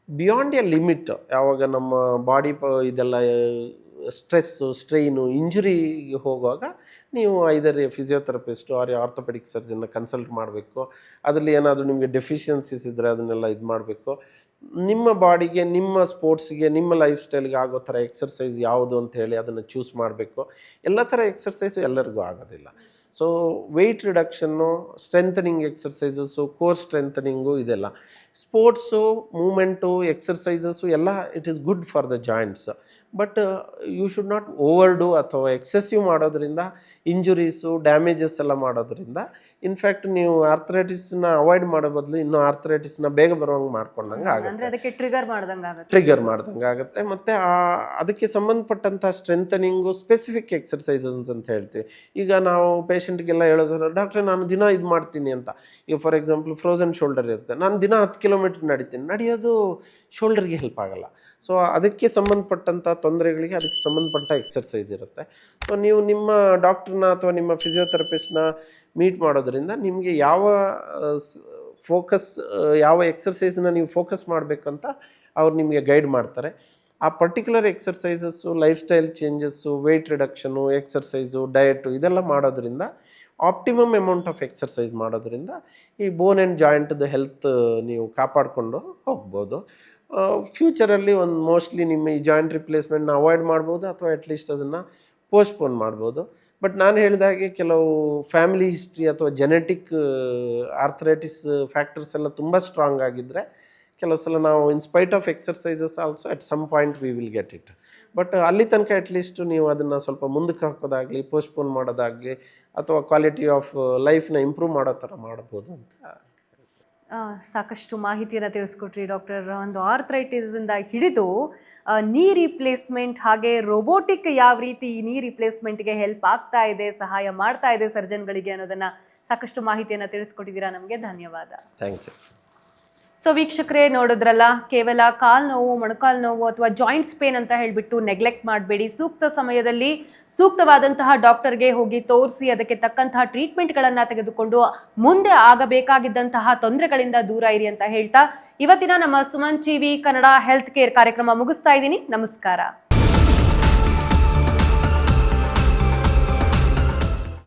Speaker 2: ಬಿಯಾಂಡ್ ಎ ಲಿಮಿಟ್. ಯಾವಾಗ ನಮ್ಮ ಬಾಡಿ ಇದೆಲ್ಲ ಸ್ಟ್ರೆಸ್ಸು, ಸ್ಟ್ರೈನು, ಇಂಜುರಿಗೆ ಹೋಗುವಾಗ ನೀವು ಐದರ್ ಫಿಸಿಯೋಥೆರಪಿಸ್ಟು ಆರ್ ಆರ್ಥೋಪೆಡಿಕ್ ಸರ್ಜನ್ನ ಕನ್ಸಲ್ಟ್ ಮಾಡಬೇಕು. ಅದರಲ್ಲಿ ಏನಾದರೂ ನಿಮಗೆ ಡೆಫಿಷಿಯನ್ಸೀಸ್ ಇದ್ದರೆ ಅದನ್ನೆಲ್ಲ ಇದು ಮಾಡಬೇಕು. ನಿಮ್ಮ ಬಾಡಿಗೆ, ನಿಮ್ಮ ಸ್ಪೋರ್ಟ್ಸ್ಗೆ, ನಿಮ್ಮ ಲೈಫ್ ಸ್ಟೈಲ್ಗೆ ಆಗೋ ಥರ ಎಕ್ಸರ್ಸೈಸ್ ಯಾವುದು ಅಂತ ಹೇಳಿ ಅದನ್ನು ಚೂಸ್ ಮಾಡಬೇಕು. ಎಲ್ಲ ಥರ ಎಕ್ಸರ್ಸೈಸು ಎಲ್ಲರಿಗೂ ಆಗೋದಿಲ್ಲ. So weight reduction, strengthening exercises, core strengthening, ಇದೆಲ್ಲ ಸ್ಪೋರ್ಟ್ಸು, ಮೂಮೆಂಟು, ಎಕ್ಸರ್ಸೈಸಸ್ಸು ಎಲ್ಲ it is good for the joints. But you should not overdo ಅಥವಾ ಎಕ್ಸೆಸಿವ್ ಮಾಡೋದ್ರಿಂದ ಇಂಜುರೀಸು, ಡ್ಯಾಮೇಜಸ್ ಎಲ್ಲ ಮಾಡೋದ್ರಿಂದ ಇನ್ಫ್ಯಾಕ್ಟ್ ನೀವು ಆರ್ಥರೈಟಿಸ್ನ ಅವಾಯ್ಡ್ ಮಾಡೋ ಬದಲು ಇನ್ನೂ ಆರ್ಥರೈಟಿಸ್ನ ಬೇಗ ಬರೋಂಗೆ ಮಾಡ್ಕೊಂಡಂಗೆ ಆಗುತ್ತೆ,
Speaker 1: ಅದಕ್ಕೆ ಟ್ರಿಗರ್ ಮಾಡ್ದಂಗೆ
Speaker 2: ಆಗುತ್ತೆ. ಮತ್ತು ಅದಕ್ಕೆ ಸಂಬಂಧಪಟ್ಟಂಥ ಸ್ಟ್ರೆಂಥನಿಂಗು, ಸ್ಪೆಸಿಫಿಕ್ ಎಕ್ಸರ್ಸೈಸಸ್ ಅಂತ ಹೇಳ್ತೀವಿ. ಈಗ ನಾವು ಪೇಷಂಟ್ಗೆಲ್ಲ ಹೇಳೋದು, ಡಾಕ್ಟ್ರೆ ನಾನು ದಿನ ಇದು ಮಾಡ್ತೀನಿ ಅಂತ. ಈಗ ಫಾರ್ ಎಕ್ಸಾಂಪಲ್ ಫ್ರೋಝನ್ ಶೋಲ್ಡರ್ ಇರುತ್ತೆ, ನಾನು ದಿನ 10 ಕಿಲೋಮೀಟ್ರ್ ನಡೆಯೋದು ಶೋಲ್ಡರ್ಗೆ ಹೆಲ್ಪ್ ಆಗಲ್ಲ. ಸೊ ಅದಕ್ಕೆ ಸಂಬಂಧಪಟ್ಟಂಥ ತೊಂದರೆಗಳಿಗೆ ಅದಕ್ಕೆ ಸಂಬಂಧಪಟ್ಟ ಎಕ್ಸರ್ಸೈಸ್ ಇರುತ್ತೆ. ಸೊ ನೀವು ನಿಮ್ಮ ಡಾಕ್ಟ್ರನ್ನ ಅಥವಾ ನಿಮ್ಮ ಫಿಸಿಯೋಥೆರಪಿಸ್ಟ್ನ ಮೀಟ್ ಮಾಡೋದ್ರಿಂದ ನಿಮಗೆ ಯಾವ ಎಕ್ಸರ್ಸೈಸನ್ನ ನೀವು ಫೋಕಸ್ ಮಾಡಬೇಕಂತ ಅವ್ರು ನಿಮಗೆ ಗೈಡ್ ಮಾಡ್ತಾರೆ. ಆ particular exercises, lifestyle changes, weight reduction, exercise, diet ಇದೆಲ್ಲ ಮಾಡೋದ್ರಿಂದ, ಆಪ್ಟಿಮಮ್ ಅಮೌಂಟ್ ಆಫ್ ಎಕ್ಸರ್ಸೈಸ್ ಮಾಡೋದ್ರಿಂದ ಈ ಬೋನ್ ಆ್ಯಂಡ್ ಜಾಯಿಂಟ್ದು ಹೆಲ್ತ್ ನೀವು ಕಾಪಾಡಿಕೊಂಡು ಹೋಗ್ಬೋದು. ಫ್ಯೂಚರಲ್ಲಿ ಮೋಸ್ಟ್ಲಿ ನಿಮ್ಮ ಈ ಜಾಯಿಂಟ್ ರಿಪ್ಲೇಸ್ಮೆಂಟ್ನ ಅವಾಯ್ಡ್ ಮಾಡ್ಬೋದು ಅಥವಾ ಅಟ್ಲೀಸ್ಟ್ ಅದನ್ನು ಪೋಸ್ಟ್ಪೋನ್ ಮಾಡ್ಬೋದು. ಬಟ್ ನಾನು ಹೇಳಿದ ಹಾಗೆ ಕೆಲವು ಫ್ಯಾಮಿಲಿ ಹಿಸ್ಟ್ರಿ ಅಥವಾ ಜೆನೆಟಿಕ್ ಆರ್ಥರೈಟಿಸ್ ಫ್ಯಾಕ್ಟರ್ಸ್ ಎಲ್ಲ ತುಂಬ ಸ್ಟ್ರಾಂಗ್ ಆಗಿದ್ದರೆ ಕೆಲವು ಸಲ ನಾವು in spite of exercises also at some point we will get it. But ಅಲ್ಲಿ ತನಕ ಅಟ್ಲೀಸ್ಟ್ ನೀವು ಅದನ್ನು ಸ್ವಲ್ಪ ಮುಂದಕ್ಕೆ ಹಾಕೋದಾಗಲಿ, ಪೋಸ್ಟ್ಪೋನ್ ಮಾಡೋದಾಗಲಿ ಅಥವಾ ಕ್ವಾಲಿಟಿ ಆಫ್ ಲೈಫ್ನ ಇಂಪ್ರೂವ್ ಮಾಡೋ ಥರ ಮಾಡ್ಬೋದು ಅಂತ.
Speaker 1: ಸಾಕಷ್ಟು ಮಾಹಿತಿಯನ್ನು ತಿಳಿಸ್ಕೊಟ್ರಿ ಡಾಕ್ಟರ್. ಒಂದು ಆರ್ಥರೈಟಿಸಿಂದ ಹಿಡಿದು ನೀ ರಿಪ್ಲೇಸ್ಮೆಂಟ್, ಹಾಗೆ ರೋಬೋಟಿಕ್ ಯಾವ ರೀತಿ ನೀ ರಿಪ್ಲೇಸ್ಮೆಂಟ್ಗೆ ಹೆಲ್ಪ್ ಆಗ್ತಾ ಇದೆ, ಸಹಾಯ ಮಾಡ್ತಾ ಇದೆ ಸರ್ಜನ್ಗಳಿಗೆ ಅನ್ನೋದನ್ನು ಸಾಕಷ್ಟು ಮಾಹಿತಿಯನ್ನು ತಿಳಿಸ್ಕೊಟ್ಟಿದ್ದೀರಾ. ನಮಗೆ ಧನ್ಯವಾದ.
Speaker 2: Thank you.
Speaker 1: ಸೊ ವೀಕ್ಷಕರೇ ನೋಡಿದ್ರಲ್ಲ, ಕೇವಲ ಕಾಲು ನೋವು, ಮೊಣಕಾಲು ನೋವು ಅಥವಾ ಜಾಯಿಂಟ್ಸ್ ಪೇನ್ ಅಂತ ಹೇಳಿಬಿಟ್ಟು ನೆಗ್ಲೆಕ್ಟ್ ಮಾಡಬೇಡಿ. ಸೂಕ್ತ ಸಮಯದಲ್ಲಿ ಸೂಕ್ತವಾದಂತಹ ಡಾಕ್ಟರ್ಗೆ ಹೋಗಿ ತೋರಿಸಿ ಅದಕ್ಕೆ ತಕ್ಕಂತಹ ಟ್ರೀಟ್ಮೆಂಟ್ಗಳನ್ನು ತೆಗೆದುಕೊಂಡು ಮುಂದೆ ಆಗಬೇಕಾಗಿದ್ದಂತಹ ತೊಂದರೆಗಳಿಂದ ದೂರ ಇರಿ ಅಂತ ಹೇಳ್ತಾ ಇವತ್ತಿನ ನಮ್ಮ Suman TV Kannada health care ಕಾರ್ಯಕ್ರಮ ಮುಗಿಸ್ತಾ ಇದ್ದೀನಿ. ನಮಸ್ಕಾರ.